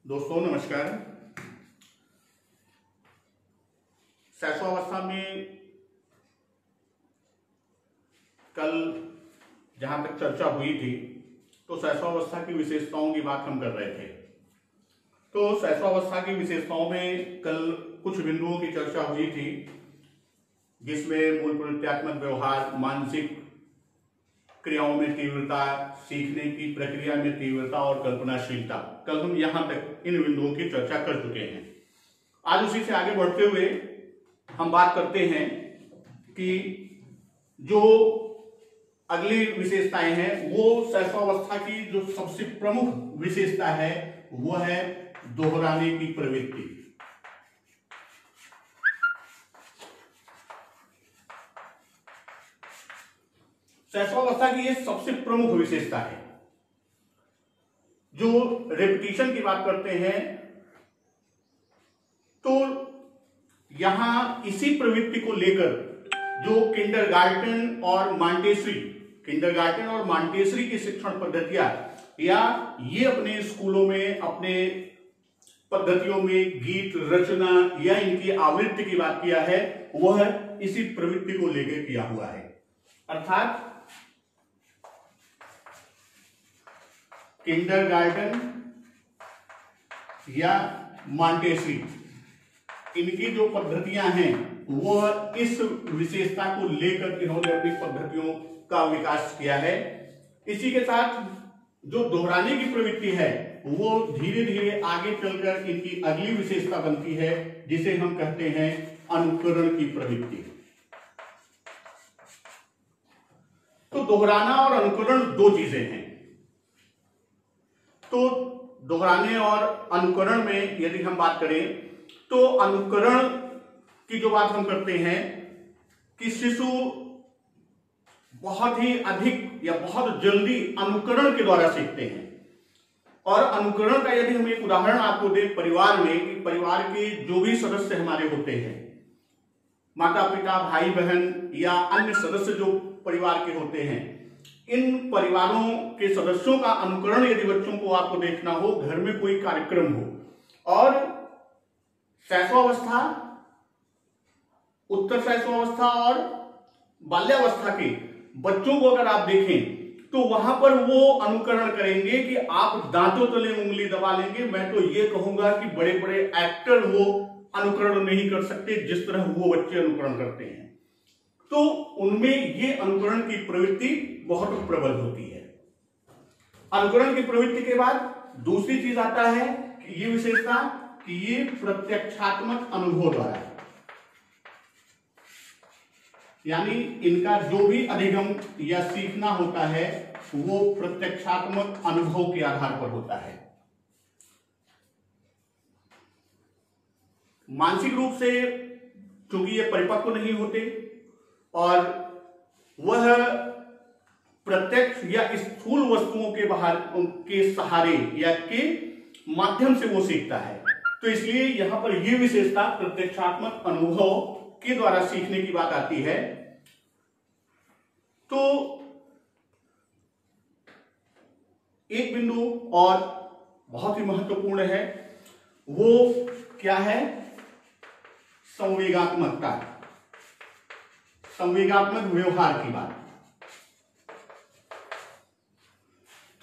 दोस्तों नमस्कार। शैशवावस्था में कल जहां तक चर्चा हुई थी तो शैशवावस्था की विशेषताओं की बात हम कर रहे थे। तो शैशवावस्था की विशेषताओं में कल कुछ बिंदुओं की चर्चा हुई थी, जिसमें मूल प्रवृत्त्यात्मक व्यवहार, मानसिक क्रियाओं में तीव्रता, सीखने की प्रक्रिया में तीव्रता और कल्पनाशीलता। कल हम यहां तक इन बिंदुओं की चर्चा कर चुके हैं। आज उसी से आगे बढ़ते हुए हम बात करते हैं कि जो अगली विशेषताएं हैं वो शैशवावस्था की जो सबसे प्रमुख विशेषता है वो है दोहराने की प्रवृत्ति। शैशवावस्था की यह सबसे प्रमुख विशेषता है। जो रेपिटेशन की बात करते हैं तो यहां इसी प्रवृत्ति को लेकर जो किंडरगार्टन और मॉन्टेसरी की शिक्षण पद्धतियां या ये अपने स्कूलों में अपने पद्धतियों में गीत रचना या इनकी आवृत्ति की बात किया है, वह इसी प्रवृत्ति को लेकर किया हुआ है। अर्थात किंडरगार्टन या मॉन्टेसरी, इनकी जो पद्धतियां हैं वह इस विशेषता को लेकर इन्होंने अपनी पद्धतियों का विकास किया है। इसी के साथ जो दोहराने की प्रवृत्ति है वो धीरे धीरे आगे चलकर इनकी अगली विशेषता बनती है, जिसे हम कहते हैं अनुकरण की प्रवृत्ति। तो दोहराना और अनुकरण दो चीजें हैं। तो दोहराने और अनुकरण में यदि हम बात करें तो अनुकरण की जो बात हम करते हैं कि शिशु बहुत ही अधिक या बहुत जल्दी अनुकरण के द्वारा सीखते हैं। और अनुकरण का यदि हम एक उदाहरण आपको दें परिवार में, कि परिवार के जो भी सदस्य हमारे होते हैं, माता पिता भाई बहन या अन्य सदस्य जो परिवार के होते हैं, इन परिवारों के सदस्यों का अनुकरण यदि बच्चों को आपको देखना हो, घर में कोई कार्यक्रम हो और शैशवावस्था, उत्तर शैशवावस्था और बाल्यावस्था के बच्चों को अगर आप देखें तो वहां पर वो अनुकरण करेंगे कि आप दांतों तले उंगली दबा लेंगे। मैं तो ये कहूंगा कि बड़े बड़े एक्टर वो अनुकरण नहीं कर सकते जिस तरह वो बच्चे अनुकरण करते हैं। तो उनमें ये अनुकरण की प्रवृत्ति बहुत प्रबल होती है। अनुकरण की प्रवृत्ति के बाद दूसरी चीज आता है कि ये विशेषता कि ये प्रत्यक्षात्मक अनुभव द्वारा है, यानी इनका जो भी अधिगम या सीखना होता है वो प्रत्यक्षात्मक अनुभव के आधार पर होता है। मानसिक रूप से चूंकि ये परिपक्व नहीं होते और वह प्रत्यक्ष या स्थूल वस्तुओं के बाहर के सहारे या के माध्यम से वो सीखता है, तो इसलिए यहां पर यह विशेषता प्रत्यक्षात्मक अनुभव के द्वारा सीखने की बात आती है। तो एक बिंदु और बहुत ही महत्वपूर्ण है, वो क्या है? संवेगात्मकता, संवेगात्मक व्यवहार की बात।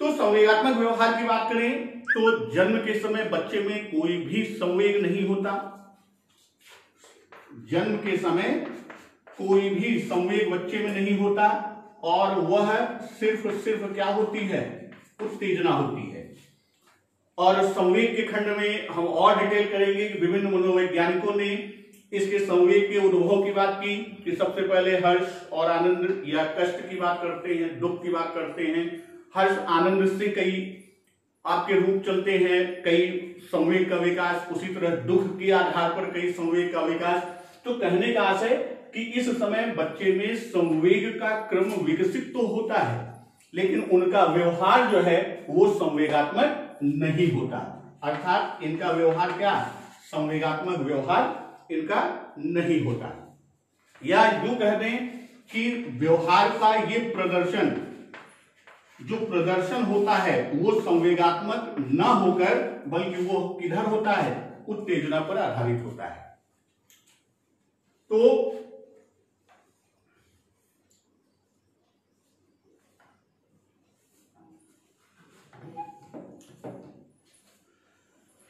तो संवेगात्मक व्यवहार की बात करें तो जन्म के समय बच्चे में कोई भी संवेग नहीं होता। जन्म के समय कोई भी संवेग बच्चे में नहीं होता और वह सिर्फ क्या होती है? उत्तेजना होती है। और संवेग के खंड में हम और डिटेल करेंगे कि विभिन्न मनोवैज्ञानिकों ने इसके संवेग के उद्भव की बात की कि सबसे पहले हर्ष और आनंद या कष्ट की बात करते हैं, दुख की बात करते हैं। हर्ष आनंद से कई आपके रूप चलते हैं, कई संवेग का विकास, उसी तरह दुख के आधार पर कई संवेग का विकास। तो कहने का आशय कि इस समय बच्चे में संवेग का क्रम विकसित तो होता है, लेकिन उनका व्यवहार जो है वो संवेगात्मक नहीं होता। अर्थात इनका व्यवहार क्या? संवेगात्मक व्यवहार इनका नहीं होता। या यूं कह दें कि व्यवहार का ये प्रदर्शन जो प्रदर्शन होता है वो संवेगात्मक ना होकर बल्कि वो किधर होता है, उत्तेजना पर आधारित होता है।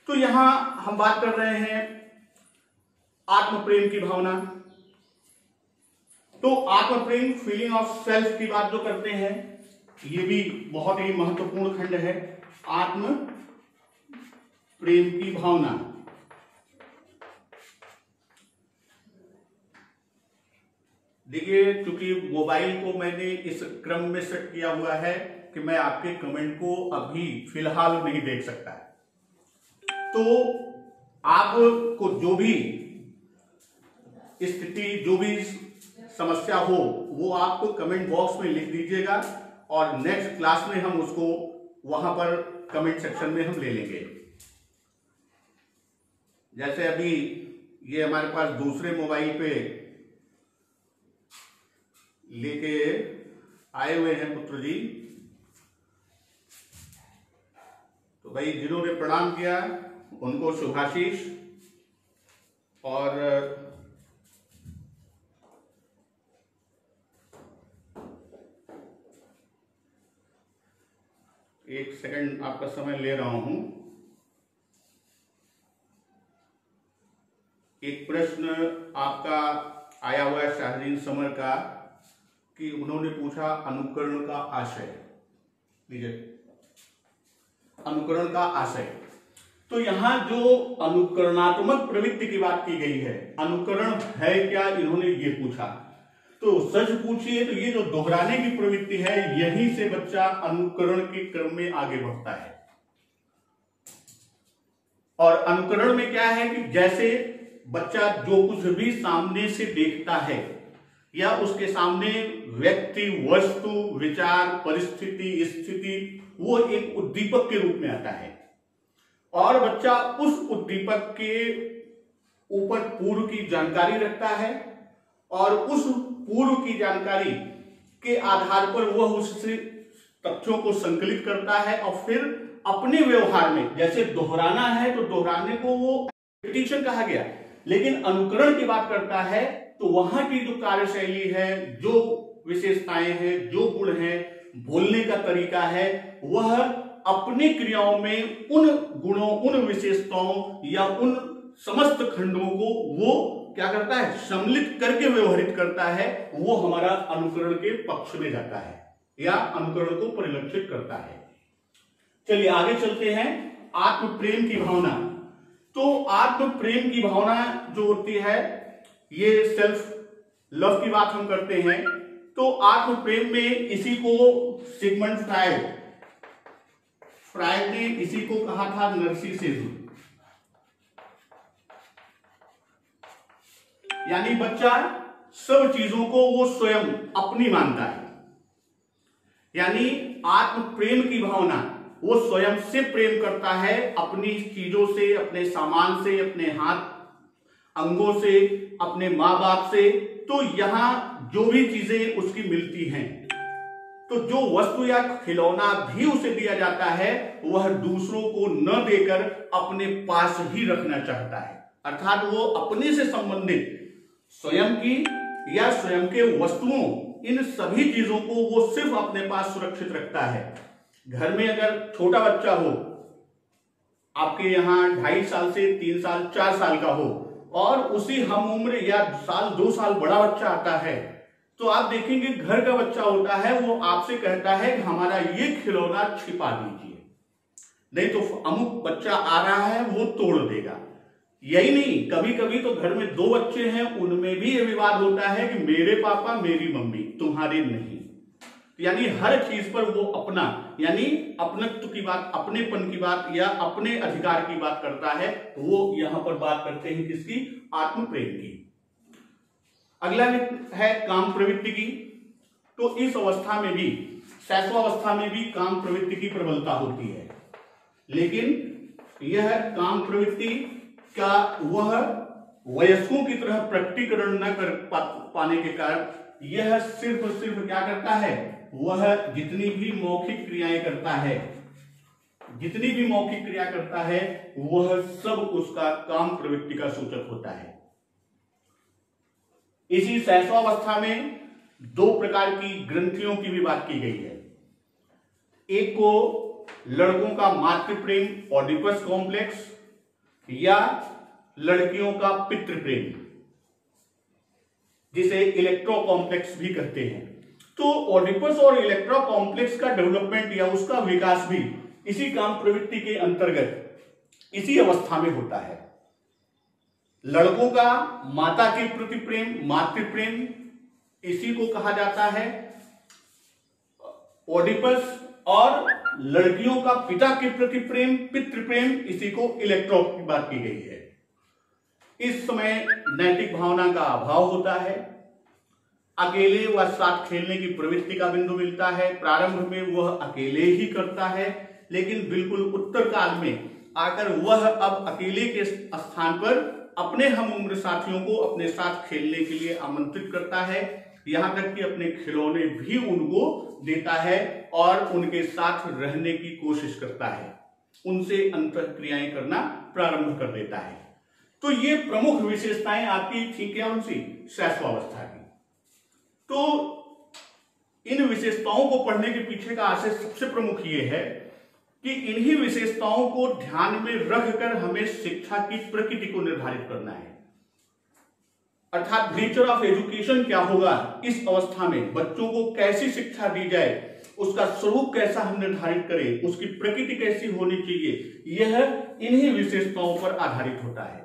तो यहां हम बात कर रहे हैं आत्म प्रेम की भावना। तो आत्म प्रेम, फीलिंग ऑफ सेल्फ की बात जो करते हैं, ये भी बहुत ही महत्वपूर्ण खंड है। आत्म प्रेम की भावना, देखिए चूंकि मोबाइल को मैंने इस क्रम में सेट किया हुआ है कि मैं आपके कमेंट को अभी फिलहाल नहीं देख सकता, तो आपको जो भी स्थिति, जो भी समस्या हो, वो आपको कमेंट बॉक्स में लिख दीजिएगा और नेक्स्ट क्लास में हम उसको वहां पर कमेंट सेक्शन में हम ले लेंगे। जैसे अभी ये हमारे पास दूसरे मोबाइल पे लेके आए हुए हैं पुत्र जी, तो भाई जिन्होंने प्रणाम किया उनको शुभाशीष। और एक सेकंड आपका समय ले रहा हूं। एक प्रश्न आपका आया हुआ है शाहरीन समर का, कि उन्होंने पूछा अनुकरण का आशय। लीजिए, अनुकरण का आशय। तो यहां जो अनुकरणात्मक प्रवृत्ति की बात की गई है, अनुकरण है क्या, इन्होंने ये पूछा। तो सच पूछिए तो ये जो दोहराने की प्रवृत्ति है, यहीं से बच्चा अनुकरण के क्रम में आगे बढ़ता है। और अनुकरण में क्या है कि जैसे बच्चा जो कुछ भी सामने से देखता है या उसके सामने व्यक्ति, वस्तु, विचार, परिस्थिति, स्थिति, वो एक उद्दीपक के रूप में आता है और बच्चा उस उद्दीपक के ऊपर पूर्व की जानकारी रखता है और उस पूर्व की जानकारी के आधार पर वह उससे तथ्यों को संकलित करता है और फिर अपने व्यवहार में, जैसे दोहराना है तो दोहराने को वो रिपीटिशन कहा गया, लेकिन अनुकरण की बात करता है तो वहां की जो कार्यशैली है, जो विशेषताएं हैं, जो गुण हैं, बोलने का तरीका है, वह अपनी क्रियाओं में उन गुणों, उन विशेषताओं या उन समस्त खंडों को वो क्या करता है, सम्मिलित करके व्यवहारित करता है। वो हमारा अनुकरण के पक्ष में जाता है या अनुकरण को परिलक्षित करता है। चलिए आगे चलते हैं। आत्म प्रेम की भावना। तो आत्म प्रेम की भावना जो होती है, ये सेल्फ लव की बात हम करते हैं। तो आत्म प्रेम में इसी को सिगमंड फ्रायड ने इसी को कहा था नर्सिसिज्म, यानी बच्चा सब चीजों को वो स्वयं अपनी मानता है। यानी आत्म प्रेम की भावना, वो स्वयं से प्रेम करता है, अपनी चीजों से, अपने सामान से, अपने हाथ अंगों से, अपने माँ बाप से। तो यहां जो भी चीजें उसकी मिलती हैं, तो जो वस्तु या खिलौना भी उसे दिया जाता है, वह दूसरों को न देकर अपने पास ही रखना चाहता है। अर्थात वो अपने से संबंधित स्वयं की या स्वयं के वस्तुओं, इन सभी चीजों को वो सिर्फ अपने पास सुरक्षित रखता है। घर में अगर छोटा बच्चा हो, आपके यहाँ 2.5 साल से 3 साल 4 साल का हो, और उसी हम उम्र या साल 2 साल बड़ा बच्चा आता है, तो आप देखेंगे घर का बच्चा होता है, वो आपसे कहता है कि हमारा ये खिलौना छिपा दीजिए, नहीं तो अमुक बच्चा आ रहा है वो तोड़ देगा। यही नहीं, कभी कभी तो घर में 2 बच्चे हैं, उनमें भी ये विवाद होता है कि मेरे पापा मेरी मम्मी, तुम्हारे नहीं। यानी हर चीज पर वो अपना, यानी अपनत्व की बात, अपनेपन की बात या अपने अधिकार की बात करता है। वो यहां पर बात करते हैं किसकी, आत्म प्रेम की। अगला है काम प्रवृत्ति की। तो इस अवस्था में भी, शैशवावस्था में भी काम प्रवृत्ति की प्रबलता होती है, लेकिन यह काम प्रवृत्ति का वह वयस्कों की तरह प्रकटीकरण न कर पाने के कारण यह सिर्फ और सिर्फ क्या करता है, वह जितनी भी मौखिक क्रियाएं करता है, जितनी भी मौखिक क्रिया करता है वह सब उसका काम प्रवृत्ति का सूचक होता है। इसी शैशवावस्था में दो प्रकार की ग्रंथियों की भी बात की गई है। एक को लड़कों का मातृ प्रेम ऑडिपस कॉम्प्लेक्स या लड़कियों का पितृ प्रेम, जिसे इलेक्ट्रो कॉम्प्लेक्स भी कहते हैं। तो ऑडिपस और इलेक्ट्रो कॉम्प्लेक्स का डेवलपमेंट या उसका विकास भी इसी काम प्रवृत्ति के अंतर्गत इसी अवस्था में होता है। लड़कों का माता के प्रति प्रेम मातृ प्रेम, इसी को कहा जाता है ऑडिपस, और लड़कियों का पिता के प्रति प्रेम पितृ प्रेम, इसी को इलेक्ट्रो की बात की गई है। इस समय नैतिक भावना का अभाव होता है, अकेले वह साथ खेलने की प्रवृत्ति का बिंदु मिलता है। प्रारंभ में वह अकेले ही करता है, लेकिन बिल्कुल उत्तर काल में आकर वह अब अकेले के स्थान पर अपने हम उम्र साथियों को अपने साथ खेलने के लिए आमंत्रित करता है, यहां तक कि अपने खिलौने भी उनको देता है और उनके साथ रहने की कोशिश करता है, उनसे अंतःक्रियाएं करना प्रारंभ कर देता है। तो ये प्रमुख विशेषताएं आपकी थी क्या उनसी शैशवावस्था की। तो इन विशेषताओं को पढ़ने के पीछे का आशय सबसे प्रमुख ये है कि इन्हीं विशेषताओं को ध्यान में रखकर हमें शिक्षा की प्रकृति को निर्धारित करना है, अर्थात नेचर ऑफ एजुकेशन क्या होगा इस अवस्था में, बच्चों को कैसी शिक्षा दी जाए, उसका स्वरूप कैसा हम निर्धारित करें, उसकी प्रकृति कैसी होनी चाहिए, यह इन्हीं विशेषताओं पर आधारित होता है।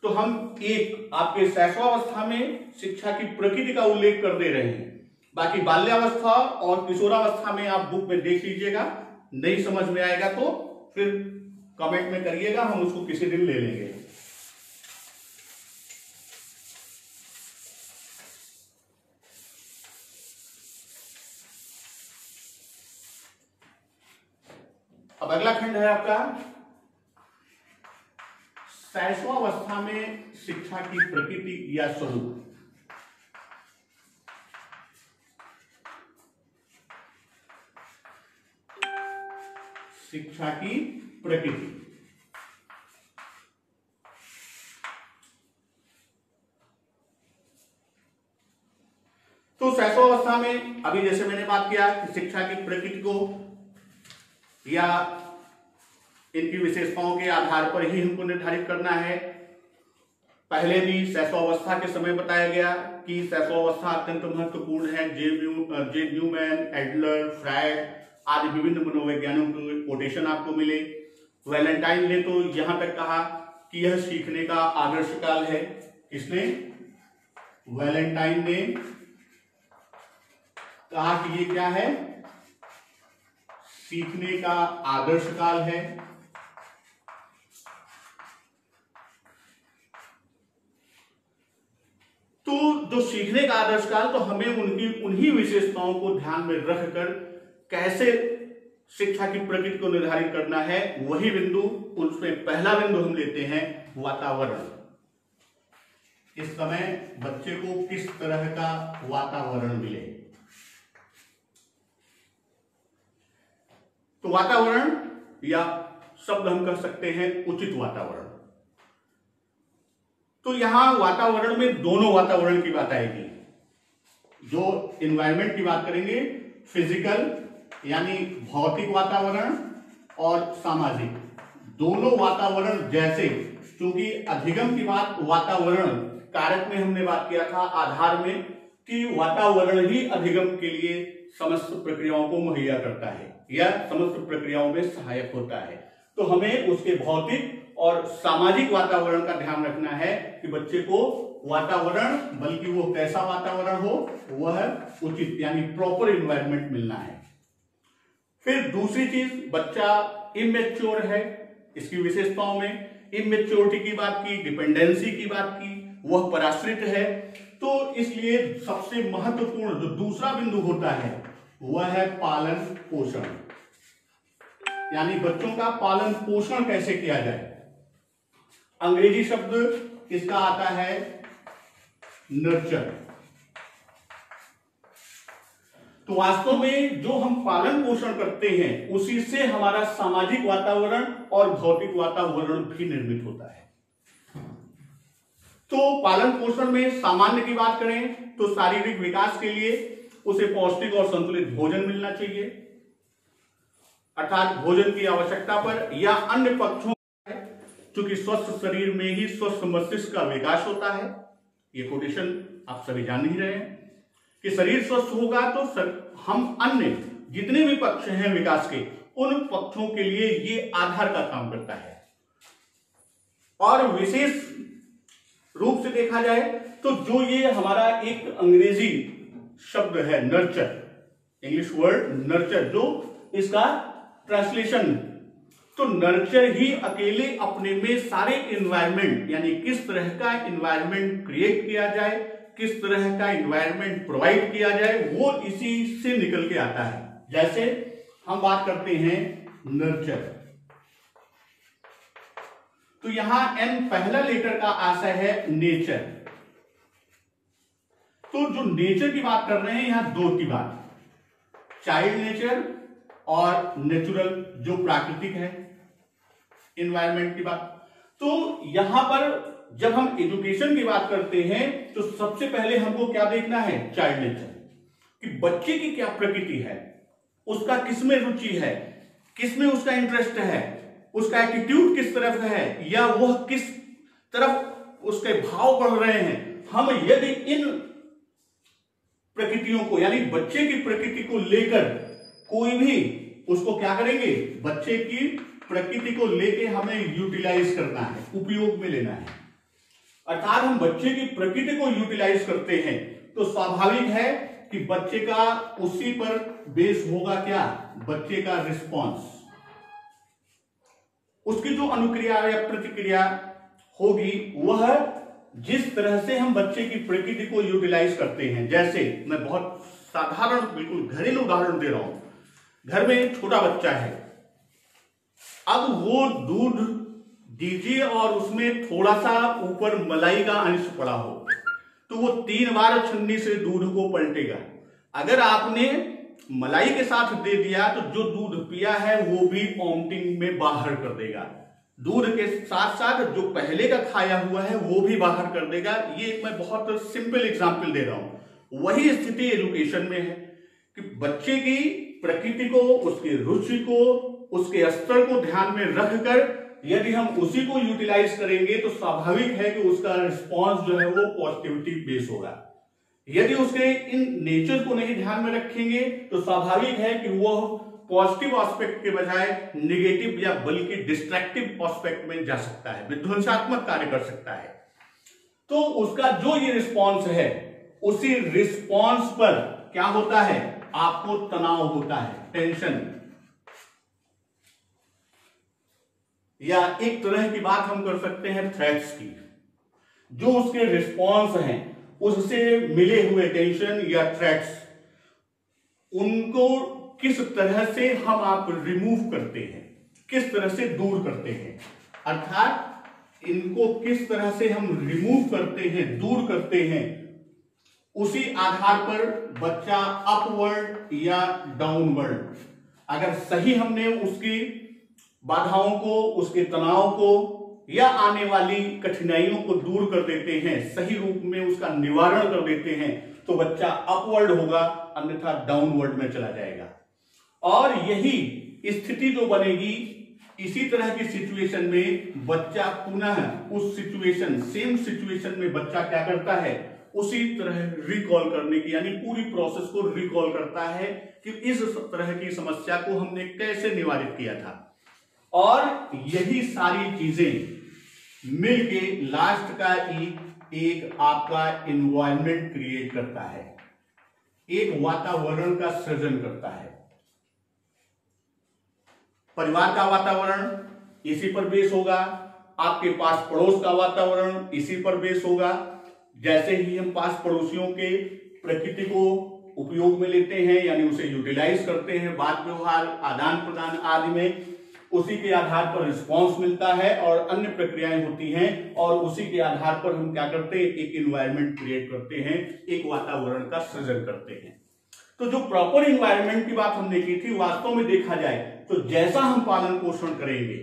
तो हम एक आपके शैशवावस्था में शिक्षा की प्रकृति का उल्लेख कर दे रहे हैं, बाकी बाल्यावस्था और किशोरावस्था में आप बुक में देख लीजिएगा, नहीं समझ में आएगा तो फिर कमेंट में करिएगा, हम उसको किसी दिन ले लेंगे। अब अगला खंड है आपका शैशवावस्था में शिक्षा की प्रकृति या स्वरूप। शिक्षा की प्रकृति। तो शैशवावस्था में अभी जैसे मैंने बात किया कि शिक्षा की प्रकृति को या इनकी विशेषताओं के आधार पर ही हमको निर्धारित करना है। पहले भी शैशवावस्था के समय बताया गया कि शैशवावस्था अत्यंत महत्वपूर्ण है। जे न्यूमैन, एडलर, फ्रायड आदि विभिन्न मनोवैज्ञानिकों के कोटेशन आपको मिले। वैलेंटाइन ने तो यहां तक कहा कि यह सीखने का आदर्श काल है। किसने? वैलेंटाइन ने कहा कि ये क्या है? सीखने का आदर्श काल है। तो जो सीखने का आदर्श काल, तो हमें उन्हीं विशेषताओं को ध्यान में रखकर कैसे शिक्षा की प्रकृति को निर्धारित करना है, वही बिंदु, उसमें पहला बिंदु हम लेते हैं वातावरण। इस समय बच्चे को किस तरह का वातावरण मिले। तो वातावरण या शब्द हम कह सकते हैं उचित वातावरण। तो यहां वातावरण में दोनों वातावरण की बात आएगी। जो एनवायरनमेंट की बात करेंगे, फिजिकल यानी भौतिक वातावरण और सामाजिक, दोनों वातावरण जैसे, क्योंकि अधिगम की बात वातावरण कारक में हमने बात किया था आधार में कि वातावरण ही अधिगम के लिए समस्त प्रक्रियाओं को मुहैया करता है या समस्त प्रक्रियाओं में सहायक होता है। तो हमें उसके भौतिक और सामाजिक वातावरण का ध्यान रखना है कि बच्चे को वातावरण, बल्कि वो कैसा वातावरण हो, वह उचित यानी प्रॉपर एनवायरनमेंट मिलना है। फिर दूसरी चीज, बच्चा इमेच्योर है। इसकी विशेषताओं में इमेच्योरिटी की बात की, डिपेंडेंसी की बात की, वह पराश्रित है। तो इसलिए सबसे महत्वपूर्ण जो दूसरा बिंदु होता है वह है पालन पोषण, यानी बच्चों का पालन पोषण कैसे किया जाए। अंग्रेजी शब्द इसका आता है नर्चर। तो वास्तव में जो हम पालन पोषण करते हैं उसी से हमारा सामाजिक वातावरण और भौतिक वातावरण भी निर्मित होता है। तो पालन पोषण में सामान्य की बात करें तो शारीरिक विकास के लिए उसे पौष्टिक और संतुलित भोजन मिलना चाहिए, अर्थात भोजन की आवश्यकता पर या अन्य पक्षों, क्योंकि स्वस्थ शरीर में ही स्वस्थ मस्तिष्क का विकास होता है। ये कोटेशन आप सभी जान ही रहे हैं कि शरीर स्वस्थ होगा तो हम अन्य जितने भी पक्ष हैं विकास के, उन पक्षों के लिए ये आधार का काम करता है। और विशेष रूप से देखा जाए तो जो ये हमारा एक अंग्रेजी शब्द है नर्चर, इंग्लिश वर्ड नर्चर, जो इसका ट्रांसलेशन, तो नर्चर ही अकेले अपने में सारे एनवायरनमेंट, यानी किस तरह का एनवायरनमेंट क्रिएट किया जाए, किस तरह का एनवायरनमेंट प्रोवाइड किया जाए, वो इसी से निकल के आता है। जैसे हम बात करते हैं नर्चर, तो यहां एन पहला लेटर का आशय है नेचर। तो जो नेचर की बात कर रहे हैं यहां दो की बात, चाइल्ड नेचर और नेचुरल जो प्राकृतिक है एनवायरनमेंट की बात। तो यहां पर जब हम एजुकेशन की बात करते हैं तो सबसे पहले हमको क्या देखना है, चाइल्ड नेचर, कि बच्चे की क्या प्रकृति है, उसका किसमें रुचि है, किसमें उसका इंटरेस्ट है, उसका एटीट्यूड किस तरफ है, या वह किस तरफ उसके भाव बढ़ रहे हैं। हम यदि इन प्रकृतियों को, यानी बच्चे की प्रकृति को लेकर कोई भी उसको क्या करेंगे, बच्चे की प्रकृति को लेकर हमें यूटिलाइज करना है, उपयोग में लेना है, अर्थात हम बच्चे की प्रकृति को यूटिलाइज करते हैं तो स्वाभाविक है कि बच्चे का उसी पर बेस होगा क्या, बच्चे का रिस्पॉन्स, उसकी जो अनुक्रिया या प्रतिक्रिया होगी वह जिस तरह से हम बच्चे की प्रकृति को यूटिलाइज करते हैं। जैसे मैं बहुत साधारण बिल्कुल घरेलू उदाहरण दे रहा हूं, घर में एक छोटा बच्चा है, अब वो दूध दीजिए और उसमें थोड़ा सा ऊपर मलाई का अंश पड़ा हो तो वो 3 बार छन्नी से दूध को पलटेगा। अगर आपने मलाई के साथ दे दिया तो जो दूध पिया है वो भी वॉमिटिंग में बाहर कर देगा, दूध के साथ साथ जो पहले का खाया हुआ है वो भी बाहर कर देगा। ये मैं बहुत सिंपल एग्जांपल दे रहा हूं। वही स्थिति एजुकेशन में है कि बच्चे की प्रकृति को, उसकी रुचि को, उसके स्तर को ध्यान में रखकर यदि हम उसी को यूटिलाइज करेंगे तो स्वाभाविक है कि उसका रिस्पॉन्स जो है वो पॉजिटिविटी बेस होगा। यदि उसके इन नेचर को नहीं ध्यान में रखेंगे तो स्वाभाविक है कि वो पॉजिटिव एस्पेक्ट के बजाय नेगेटिव या बल्कि डिस्ट्रैक्टिव एस्पेक्ट में जा सकता है, विध्वंसात्मक कार्य कर सकता है। तो उसका जो ये रिस्पॉन्स है, उसी रिस्पॉन्स पर क्या होता है, आपको तनाव होता है, टेंशन, या एक तरह की बात हम कर सकते हैं थ्रेट्स की। जो उसके रिस्पॉन्स हैं उससे मिले हुए टेंशन या थ्रेट्स, उनको किस तरह से हम आप रिमूव करते हैं, किस तरह से दूर करते हैं, अर्थात इनको किस तरह से हम रिमूव करते हैं, दूर करते हैं, उसी आधार पर बच्चा अपवर्ड या डाउनवर्ड, अगर सही हमने उसकी बाधाओं को, उसके तनाव को या आने वाली कठिनाइयों को दूर कर देते हैं, सही रूप में उसका निवारण कर देते हैं, तो बच्चा अपवर्ड होगा, अन्यथा डाउनवर्ड में चला जाएगा। और यही स्थिति जो बनेगी, इसी तरह की सिचुएशन में बच्चा पुनः उस सिचुएशन, सेम सिचुएशन में बच्चा क्या करता है, उसी तरह रिकॉल करने की, यानी पूरी प्रोसेस को रिकॉल करता है कि इस तरह की समस्या को हमने कैसे निवारित किया था। और यही सारी चीजें मिलके लास्ट का एक आपका एनवायरनमेंट क्रिएट करता है, एक वातावरण का सृजन करता है। परिवार का वातावरण इसी पर बेस होगा, आपके पास पड़ोस का वातावरण इसी पर बेस होगा। जैसे ही हम पास पड़ोसियों के प्रकृति को उपयोग में लेते हैं, यानी उसे यूटिलाइज करते हैं, बात व्यवहार, आदान प्रदान आदि में, उसी के आधार पर रिस्पांस मिलता है और अन्य प्रक्रियाएं होती हैं, और उसी के आधार पर हम क्या करते हैं, एक एनवायरनमेंट क्रिएट करते हैं, एक वातावरण का सृजन करते हैं। तो जो प्रॉपर इन्वायरमेंट की बात हमने की थी, वास्तव में देखा जाए तो जैसा हम पालन पोषण करेंगे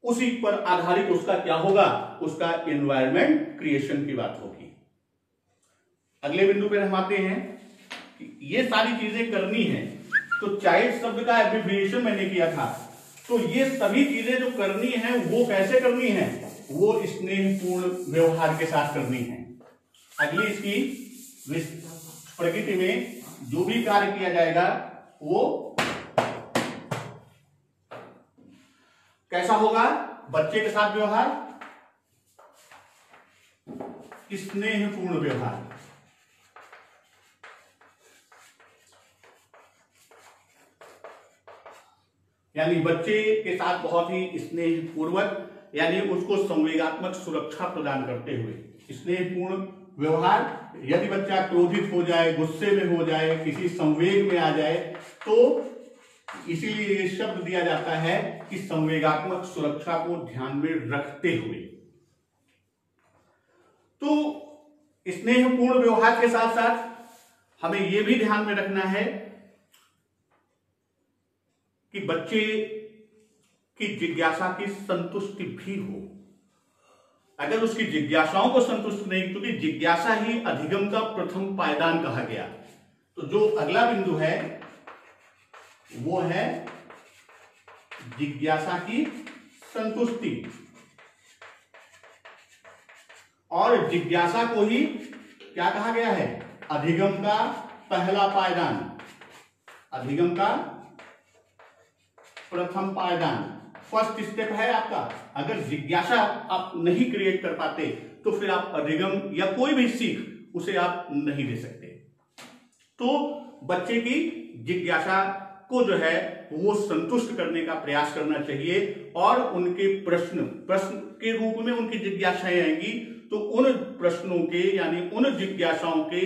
उसी पर आधारित उसका क्या होगा, उसका एनवायरमेंट क्रिएशन की बात होगी। अगले बिंदु पर हम आते हैं कि ये सारी चीजें करनी है। तो चाइल्ड शब्द का एब्रिविएशन मैंने किया था, तो ये सभी चीजें जो करनी है वो कैसे करनी है, वो स्नेहपूर्ण व्यवहार के साथ करनी है। अगली इसकी प्रकृति में जो भी कार्य किया जाएगा वो कैसा होगा, बच्चे के साथ व्यवहार स्नेहपूर्ण व्यवहार। यानी बच्चे के साथ बहुत ही स्नेहपूर्वक, यानी उसको संवेगात्मक सुरक्षा प्रदान करते हुए स्नेहपूर्ण व्यवहार। यदि बच्चा क्रोधित हो जाए, गुस्से में हो जाए, किसी संवेग में आ जाए, तो इसीलिए ये शब्द दिया जाता है कि संवेगात्मक सुरक्षा को ध्यान में रखते हुए। तो स्नेहपूर्ण व्यवहार के साथ साथ हमें यह भी ध्यान में रखना है कि बच्चे की जिज्ञासा की संतुष्टि भी हो। अगर उसकी जिज्ञासाओं को संतुष्ट नहीं, क्योंकि जिज्ञासा ही अधिगम का प्रथम पायदान कहा गया। तो जो अगला बिंदु है वो है जिज्ञासा की संतुष्टि, और जिज्ञासा को ही क्या कहा गया है, अधिगम का पहला पायदान, अधिगम का प्रथम पायदान, फर्स्ट स्टेप है आपका। अगर जिज्ञासा आप नहीं क्रिएट कर पाते तो फिर आप अधिगम या कोई भी सीख उसे आप नहीं दे सकते। तो बच्चे की जिज्ञासा को जो है वो संतुष्ट करने का प्रयास करना चाहिए, और उनके प्रश्न के रूप में उनकी जिज्ञासाएं आएंगी, तो उन प्रश्नों के यानी उन जिज्ञासाओं के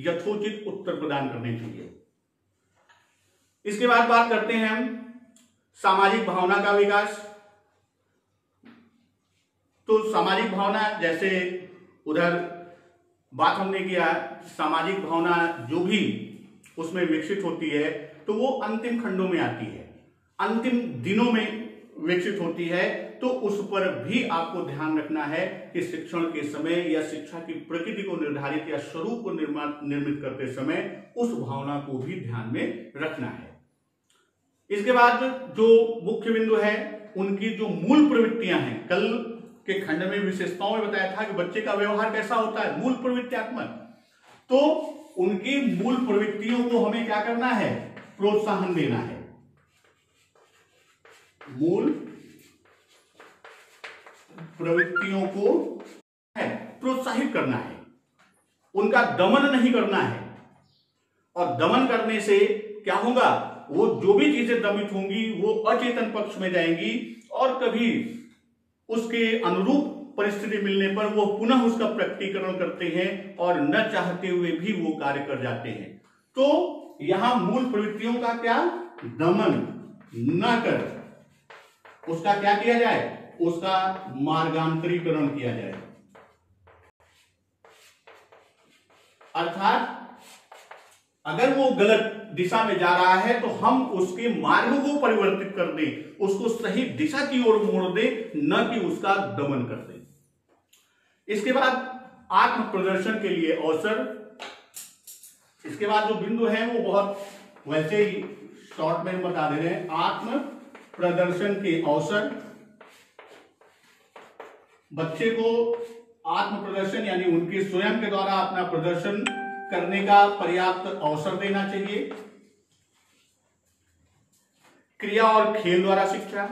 यथोचित उत्तर प्रदान करने चाहिए। इसके बाद बात करते हैं हम सामाजिक भावना का विकास। तो सामाजिक भावना, जैसे उधर बात हमने किया, सामाजिक भावना जो भी उसमें विकसित होती है तो वो अंतिम खंडों में आती है, अंतिम दिनों में विकसित होती है। तो उस पर भी आपको ध्यान रखना है कि शिक्षण के समय या शिक्षा की प्रकृति को निर्धारित या स्वरूप को निर्मित करते समय उस भावना को भी ध्यान में रखना है। इसके बाद जो मुख्य बिंदु है, उनकी जो मूल प्रवृत्तियां हैं, कल के खंड में विशेषताओं में बताया था कि बच्चे का व्यवहार कैसा होता है, मूल प्रवृत्त्यात्मक। तो उनकी मूल प्रवृत्तियों को हमें क्या करना है, प्रोत्साहन देना है, मूल प्रवृत्तियों को है प्रोत्साहित करना है, उनका दमन नहीं करना है। और दमन करने से क्या होगा, वो जो भी चीजें दमित होंगी वो अचेतन पक्ष में जाएंगी, और कभी उसके अनुरूप परिस्थिति मिलने पर वो पुनः उसका प्रकटीकरण करते हैं और न चाहते हुए भी वो कार्य कर जाते हैं। तो यहां मूल प्रवृत्तियों का क्या, दमन न कर उसका क्या किया जाए, उसका मार्गांतरीकरण किया जाए। अर्थात अगर वो गलत दिशा में जा रहा है तो हम उसके मार्ग को परिवर्तित कर दें, उसको सही दिशा की ओर मोड़ दें, न कि उसका दमन कर दें। इसके बाद आत्म प्रदर्शन के लिए अवसर। इसके बाद जो बिंदु है वो बहुत वैसे ही शॉर्ट में बता दे रहे हैं। आत्म प्रदर्शन के अवसर, बच्चे को आत्म प्रदर्शन यानी उनके स्वयं के द्वारा अपना प्रदर्शन करने का पर्याप्त अवसर देना चाहिए। क्रिया और खेल द्वारा शिक्षा,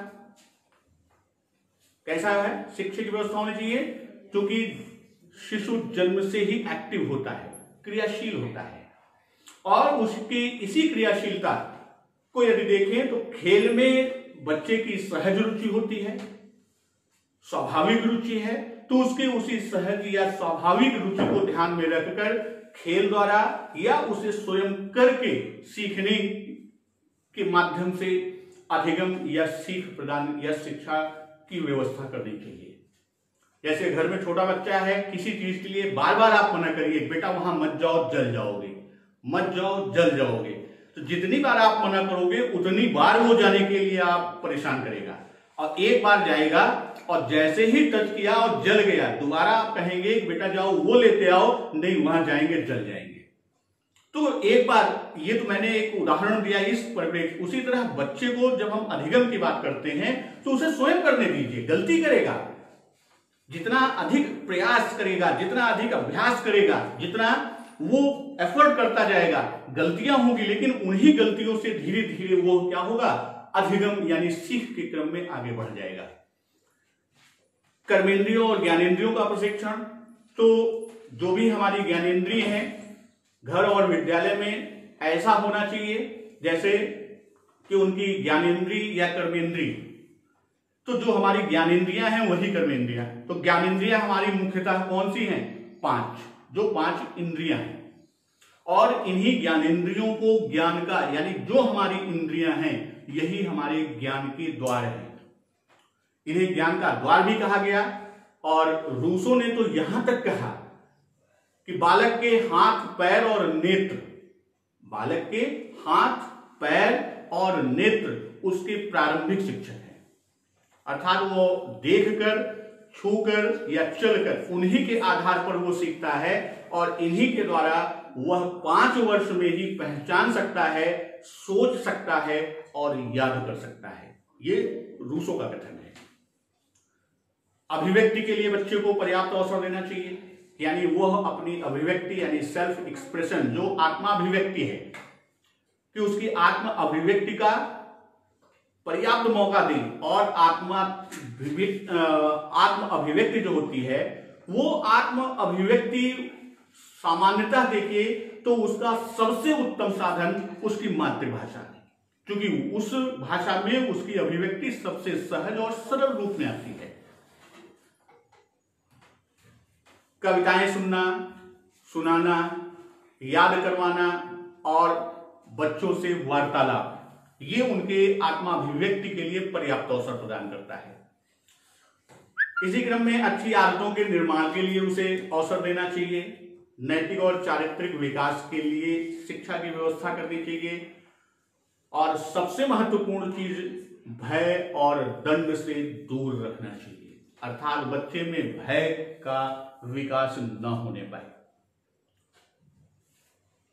कैसा है शिक्षा की व्यवस्था होनी चाहिए, क्योंकि शिशु जन्म से ही एक्टिव होता है, क्रियाशील होता है, और उसकी इसी क्रियाशीलता को यदि देखें तो खेल में बच्चे की सहज रुचि होती है, स्वाभाविक रुचि है, तो उसके उसी सहज या स्वाभाविक रुचि को ध्यान में रखकर खेल द्वारा या उसे स्वयं करके सीखने के माध्यम से अधिगम या सीख प्रदान या शिक्षा की व्यवस्था करनी चाहिए। जैसे घर में छोटा बच्चा है, किसी चीज के लिए बार बार आप मना करिए, बेटा वहां मत जाओ जल जाओगे, मत जाओ जल जाओगे। तो जितनी बार आप मना करोगे उतनी बार वो जाने के लिए आप परेशान करेगा, और एक बार जाएगा और जैसे ही टच किया और जल गया, दोबारा आप कहेंगे बेटा जाओ वो लेते आओ, नहीं वहां जाएंगे जल जाएंगे। तो एक बार, ये तो मैंने एक उदाहरण दिया इस परिप्रेक्ष्य। उसी तरह बच्चे को जब हम अधिगम की बात करते हैं तो उसे स्वयं करने दीजिए। गलती करेगा, जितना अधिक प्रयास करेगा, जितना अधिक अभ्यास करेगा, जितना वो एफर्ट करता जाएगा, गलतियां होंगी, लेकिन उन्हीं गलतियों से धीरे धीरे वो क्या होगा, अधिगम यानी सीख के क्रम में आगे बढ़ जाएगा। कर्मेंद्रियों और ज्ञानेंद्रियों का प्रशिक्षण, तो जो भी हमारी ज्ञानेंद्रिय हैं घर और विद्यालय में ऐसा होना चाहिए जैसे कि उनकी ज्ञानेंद्रिय या कर्मेंद्रिय। तो जो हमारी ज्ञानेंद्रियां हैं वही कर्मेंद्रियां। तो ज्ञानेंद्रियां हमारी मुख्यतः कौन सी हैं, 5, जो 5 इंद्रियां हैं, और इन्हीं ज्ञानेंद्रियों को ज्ञान का, यानी जो हमारी इंद्रियां हैं यही हमारे ज्ञान के द्वार हैं। इन्हें ज्ञान का द्वार भी कहा गया, और रूसों ने तो यहां तक कहा कि बालक के हाथ पैर और नेत्र, बालक के हाथ पैर और नेत्र उसके प्रारंभिक शिक्षक हैं। अर्थात वो देखकर, छूकर या चलकर उन्हीं के आधार पर वो सीखता है, और इन्हीं के द्वारा वह 5 वर्ष में ही पहचान सकता है, सोच सकता है और याद कर सकता है। ये रूसों का कथन है। अभिव्यक्ति के लिए बच्चे को पर्याप्त अवसर देना चाहिए, यानी वह अपनी अभिव्यक्ति यानी सेल्फ एक्सप्रेशन, जो आत्माभिव्यक्ति है, कि उसकी आत्म अभिव्यक्ति का पर्याप्त मौका दें, और आत्म अभिव्यक्ति जो होती है वो आत्म अभिव्यक्ति सामान्यतः देखिए तो उसका सबसे उत्तम साधन उसकी मातृभाषा है, क्योंकि उस भाषा में उसकी अभिव्यक्ति सबसे सहज और सरल रूप में आती है। कविताएं सुनना, सुनाना, याद करवाना और बच्चों से वार्तालाप, ये उनके आत्माभिव्यक्ति के लिए पर्याप्त अवसर प्रदान करता है। इसी क्रम में अच्छी आदतों के निर्माण के लिए उसे अवसर देना चाहिए। नैतिक और चारित्रिक विकास के लिए शिक्षा की व्यवस्था करनी चाहिए, और सबसे महत्वपूर्ण चीज भय और दंड से दूर रखना चाहिए, अर्थात बच्चे में भय का विकास न होने पाए।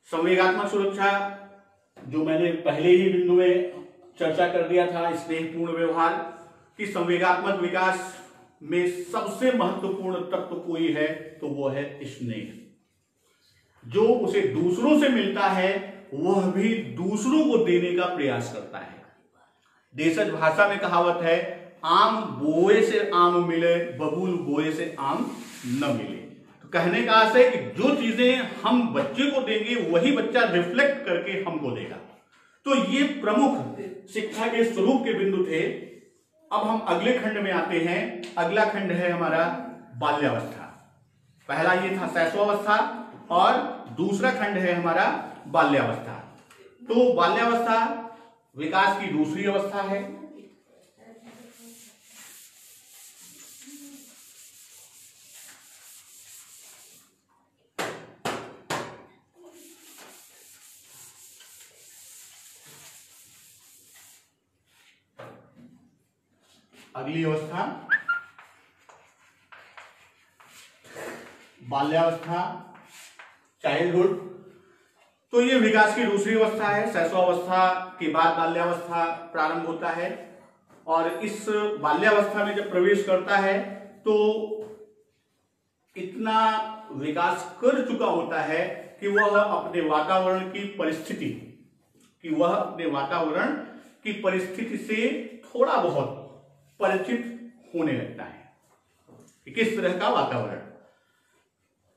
संवेगात्मक सुरक्षा, जो मैंने पहले ही बिंदु में चर्चा कर दिया था, स्नेहपूर्ण व्यवहार, कि संवेगात्मक विकास में सबसे महत्वपूर्ण तत्व कोई है तो वो है स्नेह। जो उसे दूसरों से मिलता है वह भी दूसरों को देने का प्रयास करता है। देशज भाषा में कहावत है, आम बोए से आम मिले, बबूल बोए से आम न मिले। तो कहने का आशय है कि जो चीजें हम बच्चे को देंगे वही बच्चा रिफ्लेक्ट करके हमको देगा। तो ये प्रमुख शिक्षा के स्वरूप के बिंदु थे। अब हम अगले खंड में आते हैं। अगला खंड है हमारा बाल्यावस्था। पहला ये था शैशवावस्था और दूसरा खंड है हमारा बाल्यावस्था। तो बाल्यावस्था विकास की दूसरी अवस्था है। अगली अवस्था बाल्यावस्था, चाइल्डहुड। तो ये विकास की दूसरी अवस्था है। शैशवावस्था के बाद बाल्यावस्था प्रारंभ होता है, और इस बाल्यावस्था में जब प्रवेश करता है तो इतना विकास कर चुका होता है कि वह अपने वातावरण की परिस्थिति से थोड़ा बहुत परिचित होने लगता है कि किस तरह का वातावरण।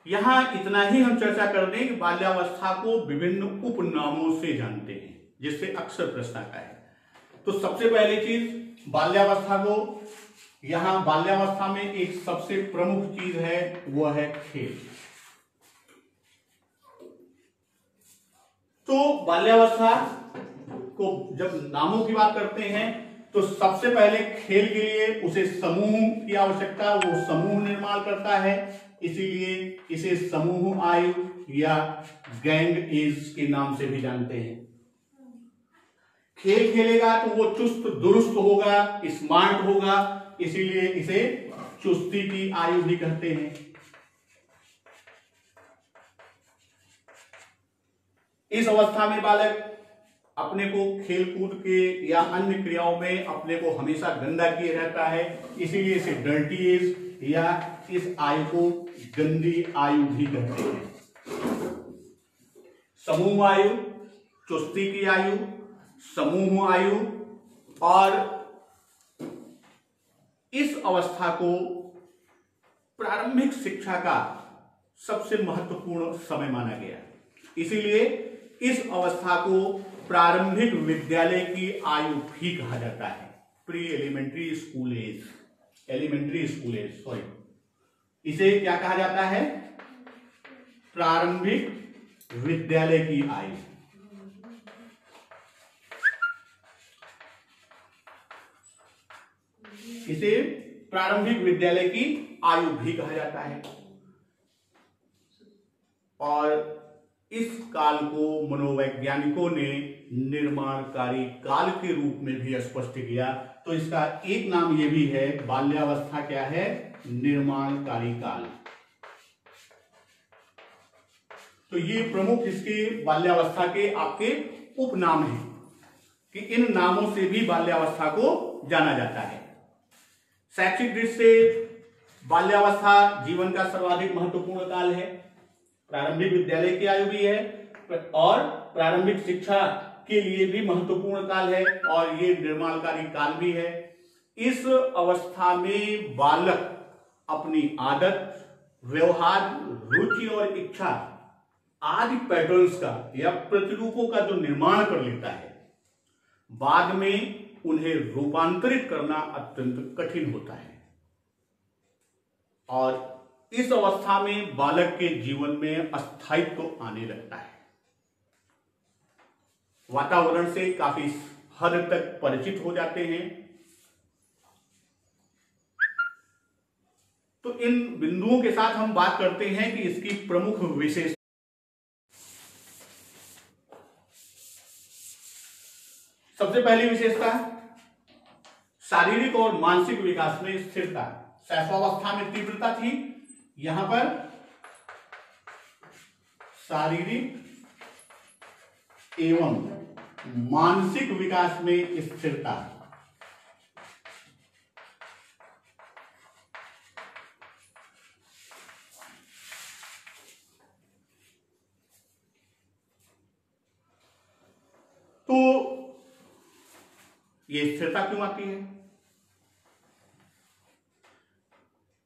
यहां इतना ही हम चर्चा कर दें कि बाल्यावस्था को विभिन्न उपनामों से जानते हैं, जिससे अक्सर प्रश्न आता है। तो सबसे पहली चीज बाल्यावस्था को, यहां बाल्यावस्था में एक सबसे प्रमुख चीज है, वह है खेल। तो बाल्यावस्था को जब नामों की बात करते हैं तो सबसे पहले खेल के लिए उसे समूह की आवश्यकता, वो समूह निर्माण करता है। इसीलिए इसे समूह आयु या गैंग एज के नाम से भी जानते हैं। खेल खेलेगा तो वो चुस्त दुरुस्त होगा, स्मार्ट होगा, इसीलिए इसे चुस्ती की आयु भी कहते हैं। इस अवस्था में बालक अपने को खेल कूद के या अन्य क्रियाओं में अपने को हमेशा गंदा किए रहता है, इसीलिए इसे डर्टी एज या इस आयु को गंदी आयु भी कहते हैं। समूह आयु, चुस्ती की आयु, समूह आयु, और इस अवस्था को प्रारंभिक शिक्षा का सबसे महत्वपूर्ण समय माना गया, इसीलिए इस अवस्था को प्रारंभिक विद्यालय की आयु भी कहा जाता है। Pre elementary school age, elementary school age, sorry, इसे क्या कहा जाता है? प्रारंभिक विद्यालय की आयु। इसे प्रारंभिक विद्यालय की आयु भी कहा जाता है। और इस काल को मनोवैज्ञानिकों ने निर्माणकारी काल के रूप में भी स्पष्ट किया, तो इसका एक नाम यह भी है, बाल्यावस्था क्या है? निर्माणकारी काल। तो ये प्रमुख इसके बाल्यावस्था के आपके उपनाम हैं कि इन नामों से भी बाल्यावस्था को जाना जाता है। शैक्षिक दृष्टि से बाल्यावस्था जीवन का सर्वाधिक महत्वपूर्ण काल है, प्रारंभिक विद्यालय की आयु भी है और प्रारंभिक शिक्षा के लिए भी महत्वपूर्ण काल है, और ये निर्माणकारी काल भी है। इस अवस्था में बालक अपनी आदत, व्यवहार, रुचि और इच्छा आदि पैटर्न्स का या प्रतिरूपों का जो निर्माण कर लेता है, बाद में उन्हें रूपांतरित करना अत्यंत कठिन होता है। और इस अवस्था में बालक के जीवन में अस्थायित्व आने लगता है, वातावरण से काफी हद तक परिचित हो जाते हैं। तो इन बिंदुओं के साथ हम बात करते हैं कि इसकी प्रमुख विशेषता। सबसे पहली विशेषता, शारीरिक और मानसिक विकास में स्थिरता। शैशवावस्था में तीव्रता थी, यहां पर शारीरिक एवं मानसिक विकास में स्थिरता। तो ये स्थिरता क्यों आती है?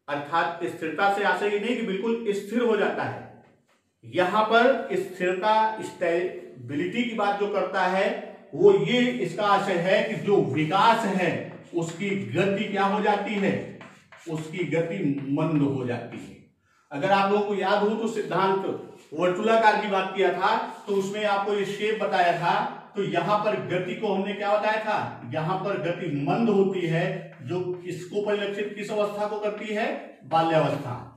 अर्थात स्थिरता से आशय ये नहीं कि बिल्कुल स्थिर हो जाता है, यहां पर स्थिरता, स्टेबिलिटी की बात जो करता है वो ये इसका आशय है कि जो विकास है उसकी गति क्या हो जाती है? उसकी गति मंद हो जाती है। अगर आप लोगों को याद हो तो सिद्धांत वर्तुलाकार की बात किया था, तो उसमें आपको ये शेप बताया था, तो यहां पर गति को हमने क्या बताया था? यहां पर गति मंद होती है, जो किसको परिलक्षित, किस अवस्था को करती है? बाल्यावस्था।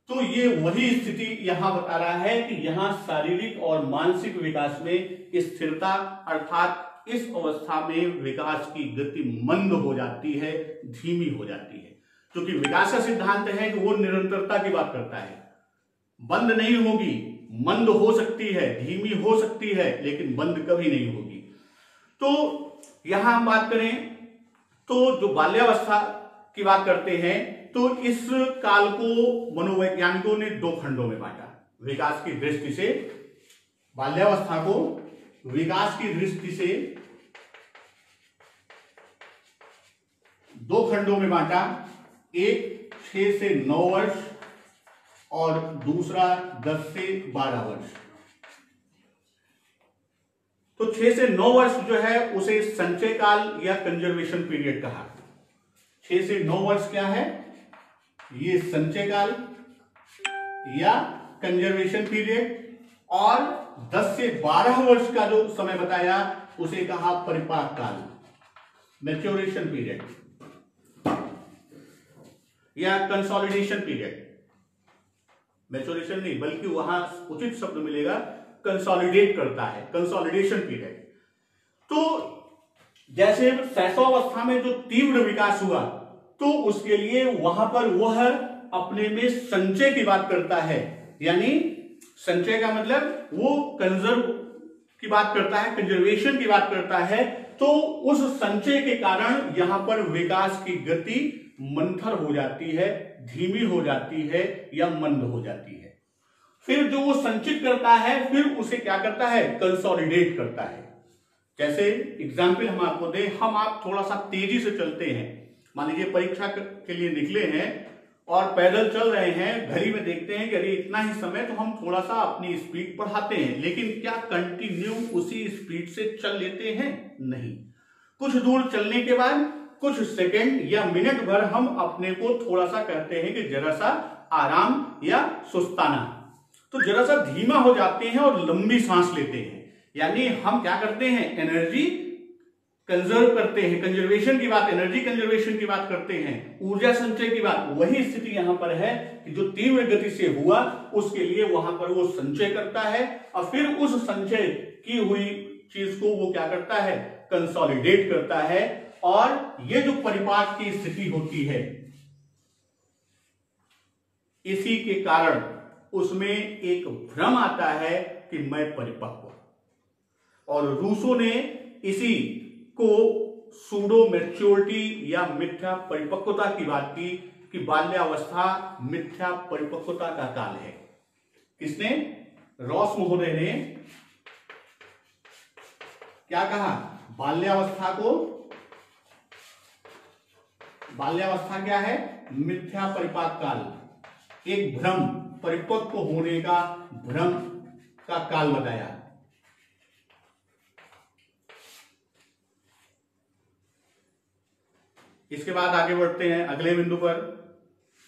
तो ये वही स्थिति यहां बता रहा है कि यहां शारीरिक और मानसिक विकास में स्थिरता, अर्थात इस अवस्था में विकास की गति मंद हो जाती है, धीमी हो जाती है। क्योंकि विकास का सिद्धांत है कि वो निरंतरता की बात करता है, बंद नहीं होगी, मंद हो सकती है, धीमी हो सकती है, लेकिन बंद कभी नहीं होगी। तो यहां हम बात करें तो जो बाल्यावस्था की बात करते हैं, तो इस काल को मनोवैज्ञानिकों ने दो खंडों में बांटा। विकास की दृष्टि से बाल्यावस्था को विकास की दृष्टि से दो खंडों में बांटा, एक 6 से 9 वर्ष और दूसरा 10 से 12 वर्ष। तो 6 से 9 वर्ष जो है उसे संचय काल या कंजर्वेशन पीरियड कहा। 6 से 9 वर्ष क्या है? ये संचय काल या कंजर्वेशन पीरियड, और 10 से 12 वर्ष का जो समय बताया उसे कहा परिपाक काल, मैच्योरेशन पीरियड या कंसोलिडेशन पीरियड। मैच्योरेशन नहीं, बल्कि वहां उचित शब्द मिलेगा कंसोलिडेट करता है, कंसोलिडेशन पीरियड। तो जैसे शैशवावस्था में जो तीव्र विकास हुआ, तो उसके लिए वहां पर वह अपने में संचय की बात करता है, यानी संचय का मतलब वो कंजर्व की बात करता है, कंजर्वेशन की बात करता है। तो उस संचय के कारण यहां पर विकास की गति मंथर हो जाती है, धीमी हो जाती है या मंद हो जाती है। फिर जो वो संचित करता है, फिर उसे क्या करता है, कंसोलिडेट करता है। जैसे एग्जाम्पल हम आपको दें, हम आप थोड़ा सा तेजी से चलते हैं, मान लीजिए परीक्षा के लिए निकले हैं और पैदल चल रहे हैं, घड़ी में देखते हैं कि अरे इतना ही समय, तो हम थोड़ा सा अपनी स्पीड बढ़ाते हैं, लेकिन क्या कंटिन्यू उसी स्पीड से चल लेते हैं? नहीं। कुछ दूर चलने के बाद कुछ सेकंड या मिनट भर हम अपने को थोड़ा सा कहते हैं कि जरा सा आराम या सुस्ताना, तो जरा सा धीमा हो जाते हैं और लंबी सांस लेते हैं, यानी हम क्या करते हैं, एनर्जी कंजर्व करते हैं, कंजर्वेशन की बात, एनर्जी कंजर्वेशन की बात करते हैं, ऊर्जा संचय की बात। वही स्थिति यहां पर है कि जो तीव्र गति से हुआ उसके लिए वहां पर वो संचय करता है और फिर उस संचय की हुई चीज को वो क्या करता है, कंसोलिडेट करता है। और ये जो परिपाक की स्थिति होती है, इसी के कारण उसमें एक भ्रम आता है कि मैं परिपक्व, और रूसो ने इसी को सूडो मैच्योरिटी या मिथ्या परिपक्वता की बात की कि बाल्यावस्था मिथ्या परिपक्वता का काल है। किसने? रॉस महोदय ने क्या कहा? बाल्यावस्था क्या है? मिथ्या परिपाक काल, एक भ्रम, परिपक्व होने का भ्रम का काल बताया। इसके बाद आगे बढ़ते हैं अगले बिंदु पर।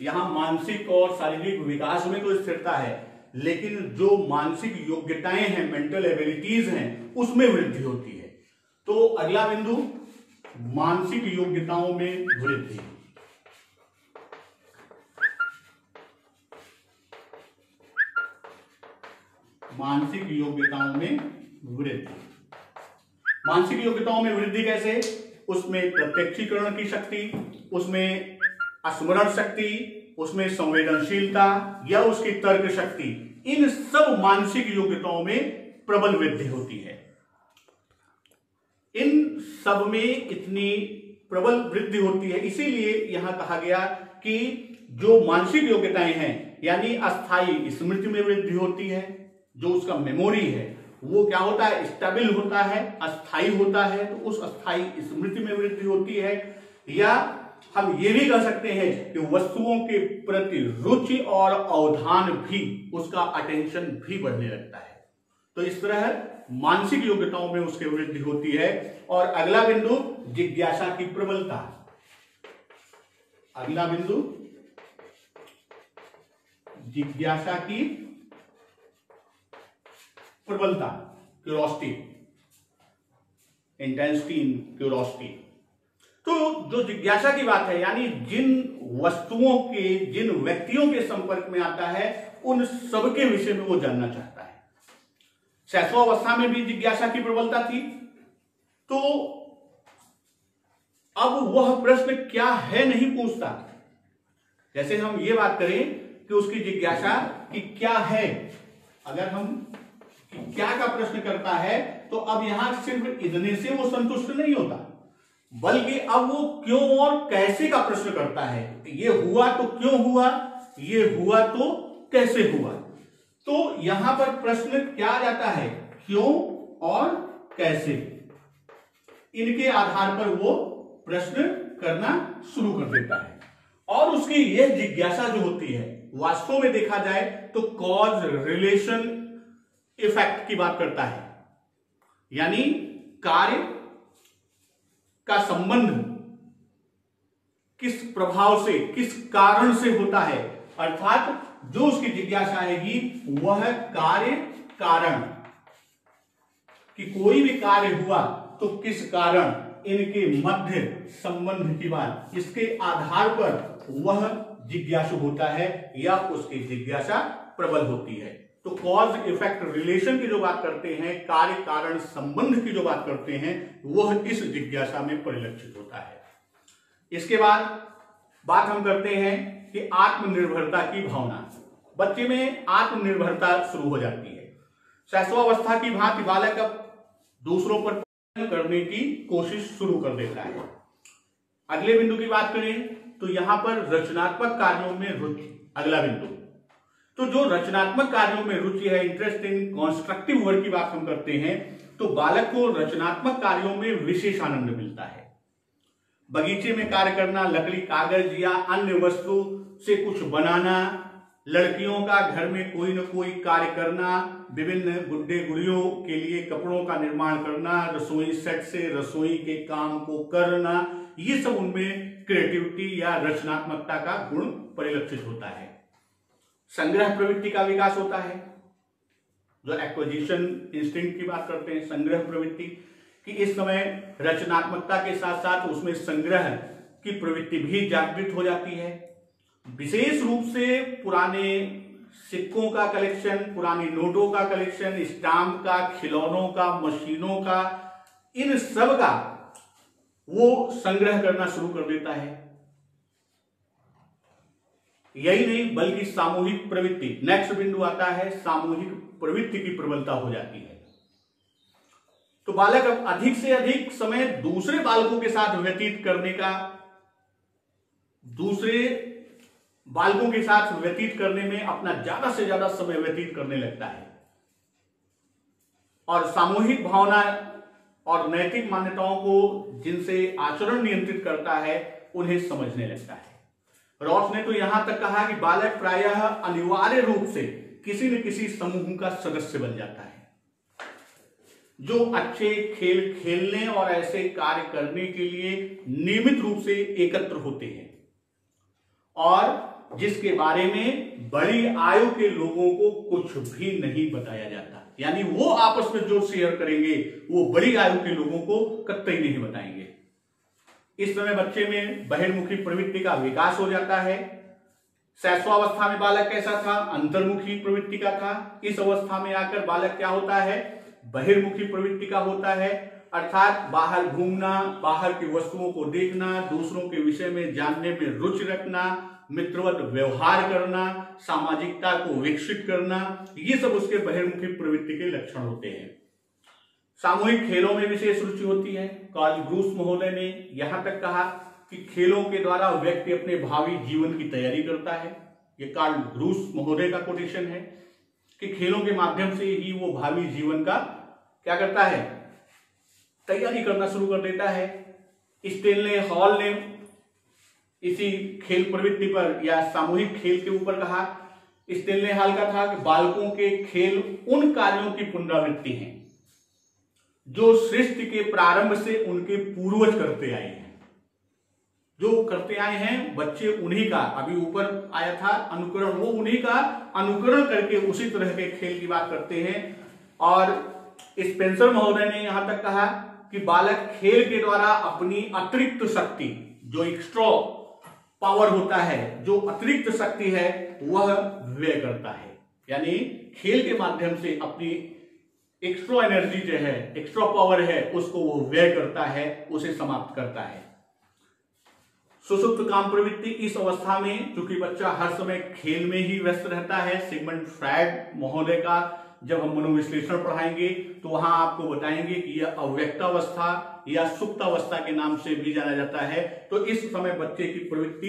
यहां मानसिक और शारीरिक विकास में तो स्थिरता है, लेकिन जो मानसिक योग्यताएं हैं, मेंटल एबिलिटीज हैं, उसमें वृद्धि होती है। तो अगला बिंदु, मानसिक योग्यताओं में वृद्धि। मानसिक योग्यताओं में वृद्धि। मानसिक योग्यताओं में वृद्धि कैसे? उसमें प्रत्यक्षीकरण की शक्ति, उसमें स्मरण शक्ति, उसमें संवेदनशीलता या उसकी तर्क शक्ति, इन सब मानसिक योग्यताओं में प्रबल वृद्धि होती है। इन सब में इतनी प्रबल वृद्धि होती है, इसीलिए यहां कहा गया कि जो मानसिक योग्यताएं हैं, यानी अस्थायी स्मृति में वृद्धि होती है, जो उसका मेमोरी है वो क्या होता है, स्टेबल होता है, अस्थाई होता है, तो उस अस्थाई स्मृति में वृद्धि होती है। या हम ये भी कह सकते हैं कि वस्तुओं के प्रति रुचि और अवधान भी, उसका अटेंशन भी बढ़ने लगता है। तो इस तरह मानसिक योग्यताओं में उसकी वृद्धि होती है। और अगला बिंदु, जिज्ञासा की प्रबलता। अगला बिंदु, जिज्ञासा की प्रबलता, क्यूरोसिटी, इंटेंसिटी इन क्यूरोसिटी। तो जो जिज्ञासा की बात है, यानी जिन वस्तुओं के, जिन व्यक्तियों के संपर्क में आता है, उन सबके विषय में वो जानना चाहता है। शैशवावस्था में भी जिज्ञासा की प्रबलता थी, तो अब वह प्रश्न क्या है नहीं पूछता। जैसे हम ये बात करें कि उसकी जिज्ञासा कि क्या है, अगर हम क्या का प्रश्न करता है, तो अब यहां सिर्फ इतने से वो संतुष्ट नहीं होता, बल्कि अब वो क्यों और कैसे का प्रश्न करता है। ये हुआ तो क्यों हुआ, ये हुआ तो कैसे हुआ। तो यहां पर प्रश्न क्या आ जाता है, क्यों और कैसे, इनके आधार पर वो प्रश्न करना शुरू कर देता है। और उसकी यह जिज्ञासा जो होती है, वास्तव में देखा जाए तो कॉज रिलेशन इफेक्ट की बात करता है, यानी कार्य का संबंध किस प्रभाव से, किस कारण से होता है। अर्थात जो उसकी जिज्ञासा आएगी वह कार्य कारण, कि कोई भी कार्य हुआ तो किस कारण, इनके मध्य संबंध की बात, इसके आधार पर वह जिज्ञासु होता है या उसकी जिज्ञासा प्रबल होती है। तो कॉज इफेक्ट रिलेशन की जो बात करते हैं, कार्य कारण संबंध की जो बात करते हैं, वह इस जिज्ञासा में परिलक्षित होता है। इसके बाद बात हम करते हैं कि आत्मनिर्भरता की भावना। बच्चे में आत्मनिर्भरता शुरू हो जाती है। शैशवावस्था की भांति बालक अब दूसरों पर करने की कोशिश शुरू कर देता है। अगले बिंदु की बात करें तो यहां पर रचनात्मक कार्यों में रुचि। अगला बिंदु, तो जो रचनात्मक कार्यों में रुचि है, इंटरेस्ट इन कंस्ट्रक्टिव वर्क की बात हम करते हैं, तो बालक को रचनात्मक कार्यों में विशेष आनंद मिलता है। बगीचे में कार्य करना, लकड़ी कागज या अन्य वस्तु से कुछ बनाना, लड़कियों का घर में कोई न कोई कार्य करना, विभिन्न गुड्डे गुड़ियों के लिए कपड़ों का निर्माण करना, रसोई सेट से रसोई के काम को करना, ये सब उनमें क्रिएटिविटी या रचनात्मकता का गुण परिलक्षित होता है। संग्रह प्रवृत्ति का विकास होता है, जो एक्विजिशन इंस्टिंक्ट की बात करते हैं, संग्रह प्रवृत्ति कि इस समय रचनात्मकता के साथ साथ उसमें संग्रह की प्रवृत्ति भी जागृत हो जाती है। विशेष रूप से पुराने सिक्कों का कलेक्शन, पुरानी नोटों का कलेक्शन, स्टाम्प का, खिलौनों का, मशीनों का, इन सब का वो संग्रह करना शुरू कर देता है। यही नहीं बल्कि सामूहिक प्रवृत्ति, नेक्स्ट बिंदु आता है, सामूहिक प्रवृत्ति की प्रबलता हो जाती है। तो बालक अब अधिक से अधिक समय दूसरे बालकों के साथ व्यतीत करने का, दूसरे बालकों के साथ व्यतीत करने में अपना ज्यादा से ज्यादा समय व्यतीत करने लगता है और सामूहिक भावना और नैतिक मान्यताओं को जिनसे आचरण नियंत्रित करता है उन्हें समझने लगता है। रॉस ने तो यहां तक कहा कि बालक प्रायः अनिवार्य रूप से किसी न किसी समूह का सदस्य बन जाता है, जो अच्छे खेल खेलने और ऐसे कार्य करने के लिए नियमित रूप से एकत्र होते हैं और जिसके बारे में बड़ी आयु के लोगों को कुछ भी नहीं बताया जाता। यानी वो आपस में जो शेयर करेंगे वो बड़ी आयु के लोगों को कतई नहीं बताएंगे। इस समय बच्चे में बहिर्मुखी प्रवृत्ति का विकास हो जाता है। शैशवावस्था में बालक कैसा था? अंतर्मुखी प्रवृत्ति का था। इस अवस्था में आकर बालक क्या होता है? बहिर्मुखी प्रवृत्ति का होता है, अर्थात बाहर घूमना, बाहर की वस्तुओं को देखना, दूसरों के विषय में जानने में रुचि रखना, मित्रवत व्यवहार करना, सामाजिकता को विकसित करना, ये सब उसके बहिर्मुखी प्रवृत्ति के लक्षण होते हैं। सामूहिक खेलों में विशेष रुचि होती है। कार्ल ग्रूस महोदय ने यहां तक कहा कि खेलों के द्वारा व्यक्ति अपने भावी जीवन की तैयारी करता है। ये कार्ल ग्रूस महोदय का कोटेशन है कि खेलों के माध्यम से ही वो भावी जीवन का क्या करता है? तैयारी करना शुरू कर देता है। स्टेनले हॉल ने इसी खेल प्रवृत्ति पर या सामूहिक खेल के ऊपर कहा, स्टेनले हॉल का था कि बालकों के खेल उन कार्यों की पुनरावृत्ति हैं जो सृष्टि के प्रारंभ से उनके पूर्वज करते आए हैं। जो करते आए हैं बच्चे उन्हीं का, अभी ऊपर आया था अनुकरण, वो उन्हीं का अनुकरण करके उसी तरह के खेल की बात करते हैं। और स्पेंसर महोदय ने यहां तक कहा कि बालक खेल के द्वारा अपनी अतिरिक्त शक्ति, जो एक्स्ट्रा पावर होता है, जो अतिरिक्त शक्ति है, वह व्यय करता है। यानी खेल के माध्यम से अपनी एक्स्ट्रा एनर्जी जो है, एक्स्ट्रा पावर है, उसको वो व्यय करता है, उसे समाप्त करता है। सुसुप्त काम प्रवृत्ति, इस अवस्था में चूंकि बच्चा हर समय खेल में ही व्यस्त रहता है, सिगमंड फ्रायड महोदय का जब हम मनोविश्लेषण पढ़ाएंगे तो वहां आपको बताएंगे कि यह अव्यक्तावस्था या सुप्तावस्था के नाम से भी जाना जाता है। तो इस समय बच्चे की प्रवृत्ति,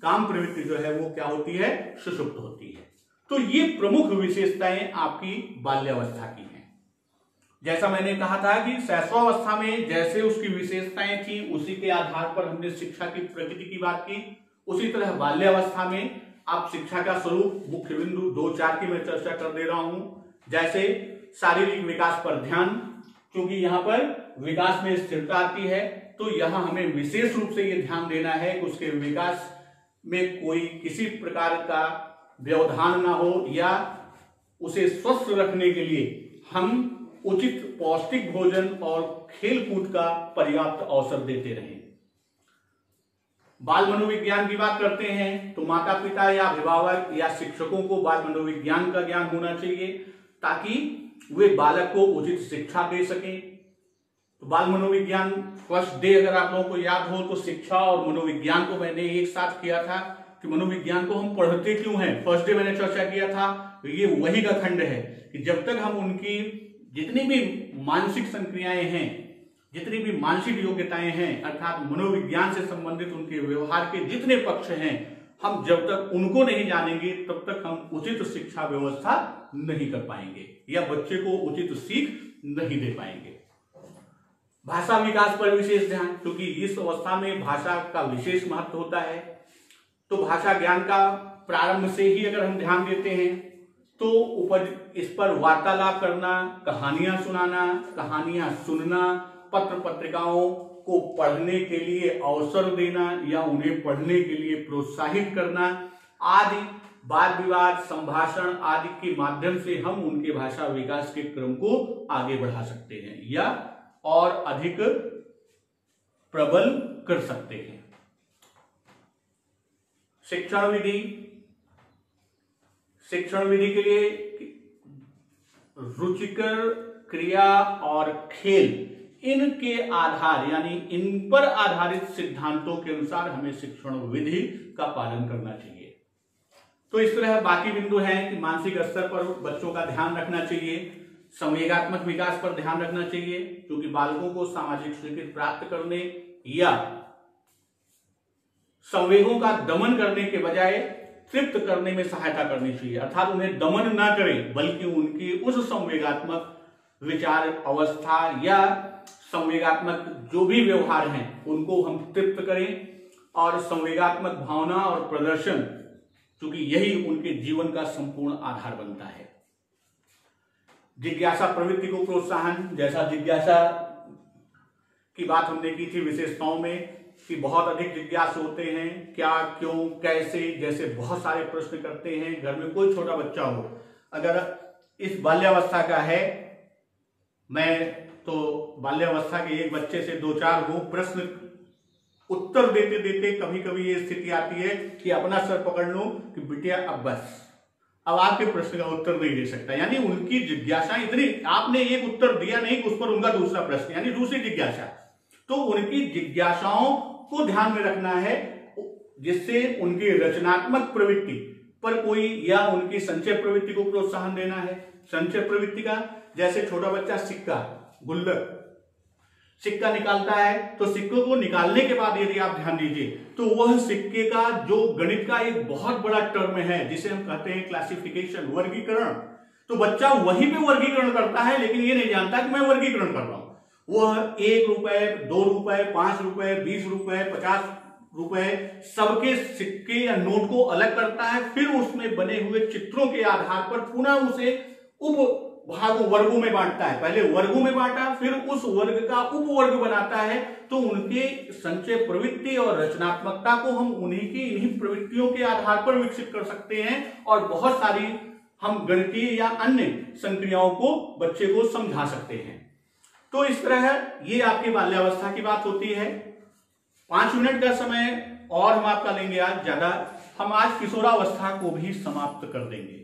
काम प्रवृत्ति जो है वो क्या होती है? सुषुप्त होती है। तो ये प्रमुख विशेषताएं आपकी बाल्यावस्था की हैं। जैसा मैंने कहा था कि शैशवावस्था में जैसे उसकी विशेषताएं थी उसी के आधार पर हमने शिक्षा की प्रकृति की बात की, उसी तरह बाल्यावस्था में आप शिक्षा का स्वरूप मुख्य बिंदु 2-4 की मैं चर्चा कर दे रहा हूं। जैसे शारीरिक विकास पर ध्यान, क्योंकि यहाँ पर विकास में स्थिरता आती है, तो यहाँ हमें विशेष रूप से ये ध्यान देना है कि उसके विकास में कोई किसी प्रकार का व्यवधान ना हो या उसे स्वस्थ रखने के लिए हम उचित पौष्टिक भोजन और खेल कूद का पर्याप्त अवसर देते रहें। बाल मनोविज्ञान की बात करते हैं तो माता पिता या अभिभावक या शिक्षकों को बाल मनोविज्ञान का ज्ञान होना चाहिए ताकि वे बालक को उचित शिक्षा दे सकें। तो बाल मनोविज्ञान फर्स्ट डे अगर आप लोगों को याद हो तो शिक्षा और मनोविज्ञान को मैंने एक साथ किया था कि मनोविज्ञान को हम पढ़ते क्यों हैं। फर्स्ट डे मैंने चर्चा किया था, तो ये वही का खंड है कि जब तक हम उनकी जितनी भी मानसिक संक्रियाएं हैं, जितनी भी मानसिक योग्यताएं हैं, अर्थात मनोविज्ञान से संबंधित उनके व्यवहार के जितने पक्ष हैं, हम जब तक उनको नहीं जानेंगे तब तक हम उचित शिक्षा व्यवस्था नहीं कर पाएंगे या बच्चे को उचित सीख नहीं दे पाएंगे। भाषा विकास पर विशेष ध्यान, क्योंकि इस अवस्था में भाषा का विशेष महत्व होता है। तो भाषा ज्ञान का प्रारंभ से ही अगर हम ध्यान देते हैं तो इस पर वार्तालाप करना, कहानियां सुनाना, कहानियां सुनना, पत्र पत्रिकाओं को पढ़ने के लिए अवसर देना या उन्हें पढ़ने के लिए प्रोत्साहित करना आदि, वाद विवाद, संभाषण आदि के माध्यम से हम उनके भाषा विकास के क्रम को आगे बढ़ा सकते हैं या और अधिक प्रबल कर सकते हैं। शिक्षण विधि, शिक्षण विधि के लिए रुचिकर क्रिया और खेल, इनके आधार यानी इन पर आधारित सिद्धांतों के अनुसार हमें शिक्षण विधि का पालन करना चाहिए। तो इस तरह बाकी बिंदु हैं कि मानसिक स्तर पर बच्चों का ध्यान रखना चाहिए, संवेगात्मक विकास पर ध्यान रखना चाहिए क्योंकि बालकों को सामाजिक स्वीकृति प्राप्त करने या संवेगों का दमन करने के बजाय तृप्त करने में सहायता करनी चाहिए, अर्थात उन्हें दमन ना करें बल्कि उनकी उस संवेगात्मक विचार अवस्था या संवेगात्मक जो भी व्यवहार हैं उनको हम तृप्त करें और संवेगात्मक भावना और प्रदर्शन, क्योंकि यही उनके जीवन का संपूर्ण आधार बनता है। जिज्ञासा प्रवृत्ति को प्रोत्साहन, जैसा जिज्ञासा की बात हमने की थी विशेषताओं में कि बहुत अधिक जिज्ञासु होते हैं, क्या, क्यों, कैसे जैसे बहुत सारे प्रश्न करते हैं। घर में कोई छोटा बच्चा हो, अगर इस बाल्यावस्था का है, मैं तो बाल्यावस्था के एक बच्चे से 2-4 वो प्रश्न उत्तर देते देते कभी कभी ये स्थिति आती है कि अपना सर पकड़ लो कि बिटिया अब बस, अब आपके प्रश्न का उत्तर नहीं दे सकता। यानी उनकी जिज्ञासा इतनी, आपने एक उत्तर दिया नहीं, उस पर उनका दूसरा प्रश्न यानी दूसरी जिज्ञासा। तो उनकी जिज्ञासाओं को ध्यान में रखना है जिससे उनकी रचनात्मक प्रवृत्ति पर कोई या उनकी संचय प्रवृत्ति को प्रोत्साहन देना है। संचय प्रवृत्ति का जैसे छोटा बच्चा सिक्का, गुल्लक, सिक्का निकालता है तो सिक्कों को निकालने के बाद यदि आप ध्यान दीजिए तो वह सिक्के का जो गणित का एक बहुत बड़ा टर्म है जिसे हम कहते हैं क्लासिफिकेशन, वर्गीकरण, तो बच्चा वहीं पे वर्गीकरण करता है लेकिन ये नहीं जानता कि मैं वर्गीकरण कर रहा हूं। वह 1 रुपए, 2 रुपए, 5 रुपए, 20 रुपए, 50 रुपए सबके सिक्के या नोट को अलग करता है, फिर उसमें बने हुए चित्रों के आधार पर पुनः उसे उप भागों, वर्गों में बांटता है। पहले वर्गों में बांटा, फिर उस वर्ग का उपवर्ग बनाता है। तो उनके संचय प्रवृत्ति और रचनात्मकता को हम इन्हीं प्रवृत्तियों के आधार पर विकसित कर सकते हैं और बहुत सारी हम गणितीय या अन्य संक्रियाओं को बच्चे को समझा सकते हैं। तो इस तरह ये आपकी बाल्यावस्था की बात होती है। 5 मिनट का समय और हम आपका लेंगे आज ज्यादा। हम आज किशोरावस्था को भी समाप्त कर देंगे,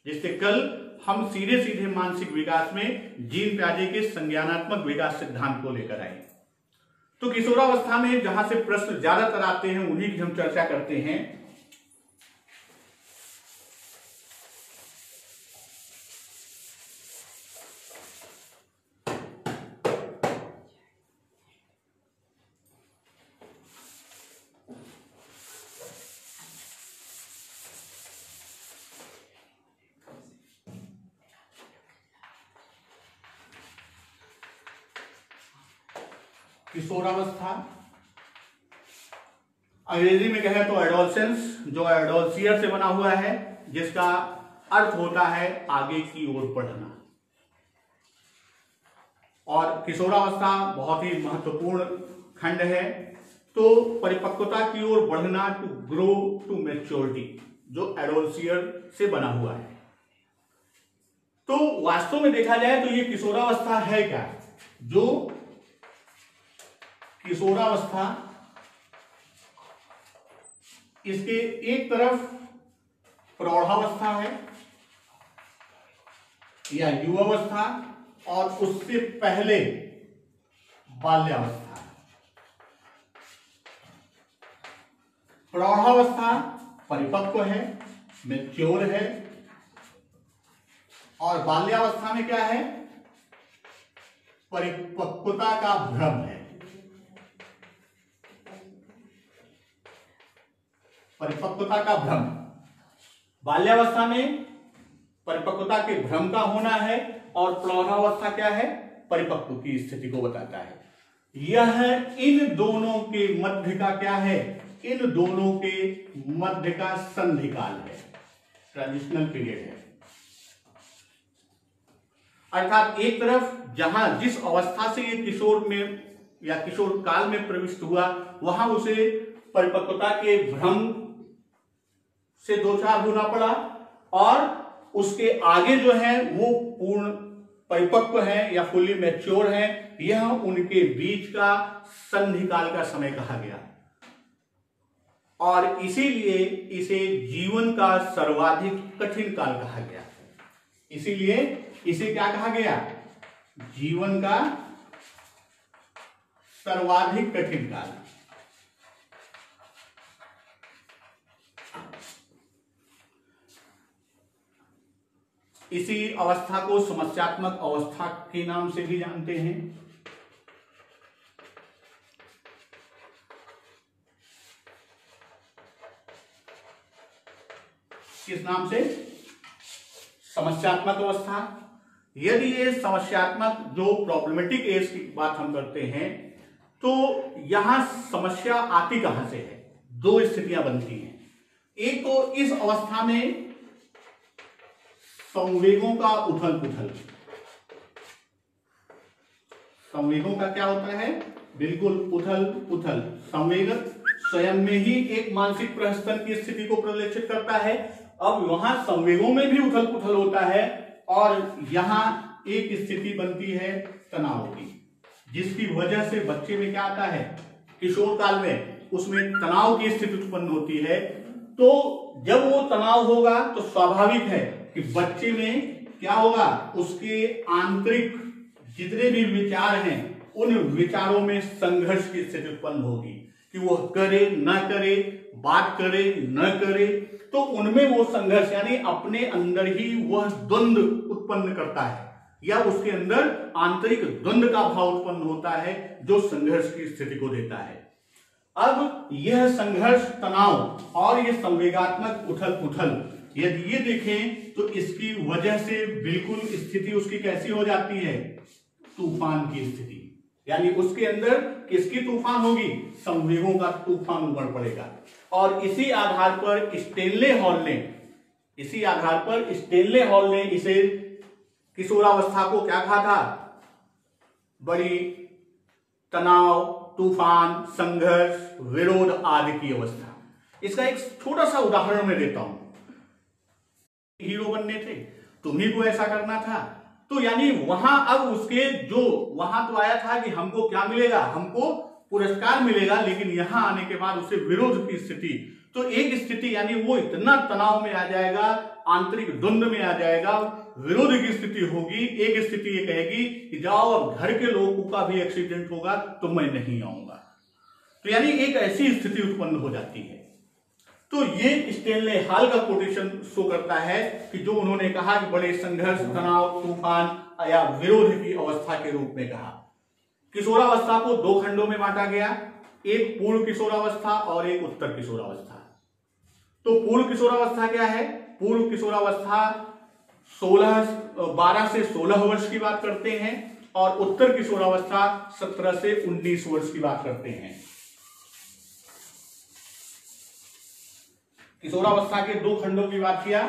जिससे कल हम सीधे सीधे मानसिक विकास में जीन प्याजे के संज्ञानात्मक विकास सिद्धांत को लेकर आए। तो किशोरावस्था में जहां से प्रश्न ज्यादातर आते हैं उन्हीं की हम चर्चा करते हैं। किशोरावस्था अंग्रेजी में कहें तो एडोलसेंस, जो एडोलसियर से बना हुआ है, जिसका अर्थ होता है आगे की ओर बढ़ना। और किशोरावस्था बहुत ही महत्वपूर्ण खंड है। तो परिपक्वता की ओर बढ़ना, टू ग्रो टू मैच्योरिटी, जो एडोलसियर से बना हुआ है। तो वास्तव में देखा जाए तो ये किशोरावस्था है क्या? जो किशोरावस्था इसके एक तरफ प्रौढ़ावस्था है या युवावस्था और उससे पहले बाल्यावस्था। प्रौढ़ावस्था परिपक्व है, मैच्योर है, और बाल्यावस्था में क्या है? परिपक्वता का भ्रम है। परिपक्वता का भ्रम, बाल्यावस्था में परिपक्वता के भ्रम का होना है, और प्रौढ़ावस्था क्या है? परिपक्व की स्थिति को बताता है। यह इन दोनों के मध्य का क्या है? इन दोनों के मध्य का संधिकाल है, ट्रांजिशनल पीरियड है। अर्थात एक तरफ जहां जिस अवस्था से ये किशोर में या किशोर काल में प्रविष्ट हुआ, वहां उसे परिपक्वता के भ्रम से दो चार होना पड़ा, और उसके आगे जो है वो पूर्ण परिपक्व है या फुली मैच्योर है। यह उनके बीच का संधिकाल का समय कहा गया, और इसीलिए इसे जीवन का सर्वाधिक कठिन काल कहा गया। इसीलिए इसे क्या कहा गया? जीवन का सर्वाधिक कठिन काल। इसी अवस्था को समस्यात्मक अवस्था के नाम से भी जानते हैं। किस नाम से? समस्यात्मक अवस्था। यदि ये समस्यात्मक जो प्रॉब्लमेटिक एज की बात हम करते हैं, तो यहां समस्या आती कहां से है? दो स्थितियां बनती हैं। एक तो इस अवस्था में संवेगों का उथल पुथल। संवेगों का क्या होता है? बिल्कुल उथल पुथल। संवेग स्वयं में ही एक मानसिक प्रहसन की स्थिति को प्रदर्शित करता है। अब वहां संवेगों में भी उथल पुथल होता है, और यहां एक स्थिति बनती है तनाव की, जिसकी वजह से बच्चे में क्या आता है? किशोर काल में उसमें तनाव की स्थिति उत्पन्न होती है। तो जब वो तनाव होगा तो स्वाभाविक है कि बच्चे में क्या होगा? उसके आंतरिक जितने भी विचार हैं, उन विचारों में संघर्ष की स्थिति उत्पन्न होगी कि वह करे न करे, बात करे न करे। तो उनमें वो संघर्ष यानी अपने अंदर ही वह द्वंद्व उत्पन्न करता है, या उसके अंदर आंतरिक द्वंद्व का भाव उत्पन्न होता है, जो संघर्ष की स्थिति को देता है। अब यह संघर्ष, तनाव और यह संवेगात्मक उथल पुथल यदि ये देखें तो इसकी वजह से बिल्कुल स्थिति उसकी कैसी हो जाती है? तूफान की स्थिति। यानी उसके अंदर किसकी तूफान होगी? संवेगों का तूफान उमड़ पड़ेगा। और इसी आधार पर स्टेनले हॉल ने इसे किशोरावस्था को क्या कहा था? बड़ी तनाव, तूफान, संघर्ष, विरोध आदि की अवस्था। इसका एक छोटा सा उदाहरण मैं देता हूं। हीरो बनने थे, तुम्ही को ऐसा करना था, तो यानी वहां अब उसके जो वहां तो आया था कि हमको क्या मिलेगा? हमको पुरस्कार मिलेगा, लेकिन यहां आने के बाद उसे विरोध की स्थिति। तो एक स्थिति यानी वो इतना तनाव में आ जाएगा, आंतरिक द्वंद्व में आ जाएगा, विरोध की स्थिति होगी। एक स्थिति ये कहेगी कि जाओ, अब घर के लोगों का भी एक्सीडेंट होगा तो मैं नहीं आऊंगा। तो यानी एक ऐसी स्थिति उत्पन्न हो जाती है। तो ये स्टेनले हॉल का कोटेशन शो करता है कि जो उन्होंने कहा कि बड़े संघर्ष, तनाव, तूफान या विरोध की अवस्था के रूप में कहा। किशोरावस्था को दो खंडों में बांटा गया, एक पूर्व किशोरावस्था और एक उत्तर किशोरावस्था। तो पूर्व किशोरावस्था क्या है? पूर्व किशोरावस्था 12 से 16 वर्ष की बात करते हैं, और उत्तर किशोरावस्था 17 से 19 वर्ष की बात करते हैं। किशोरावस्था के दो खंडों की बात किया,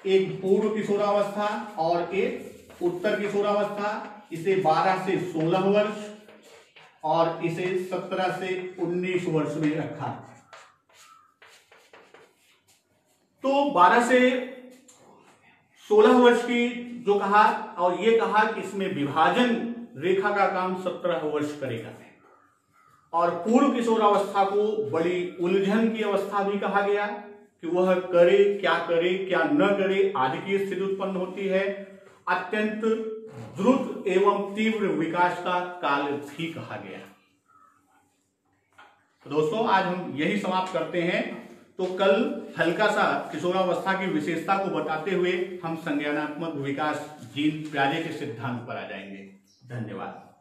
एक पूर्व किशोरावस्था और एक उत्तर किशोरावस्था। इसे 12 से 16 वर्ष और इसे 17 से 19 वर्ष में रखा। तो 12 से 16 वर्ष की जो कहा, और ये कहा कि इसमें विभाजन रेखा का काम 17 वर्ष करेगा। और पूर्व किशोरावस्था को बड़ी उलझन की अवस्था भी कहा गया कि वह करे क्या न करे आदि की स्थिति उत्पन्न होती है। अत्यंत द्रुत एवं तीव्र विकास का काल भी कहा गया। तो दोस्तों आज हम यही समाप्त करते हैं। तो कल हल्का सा किशोरावस्था की विशेषता को बताते हुए हम संज्ञानात्मक विकास जीन पियाजे के सिद्धांत पर आ जाएंगे। धन्यवाद।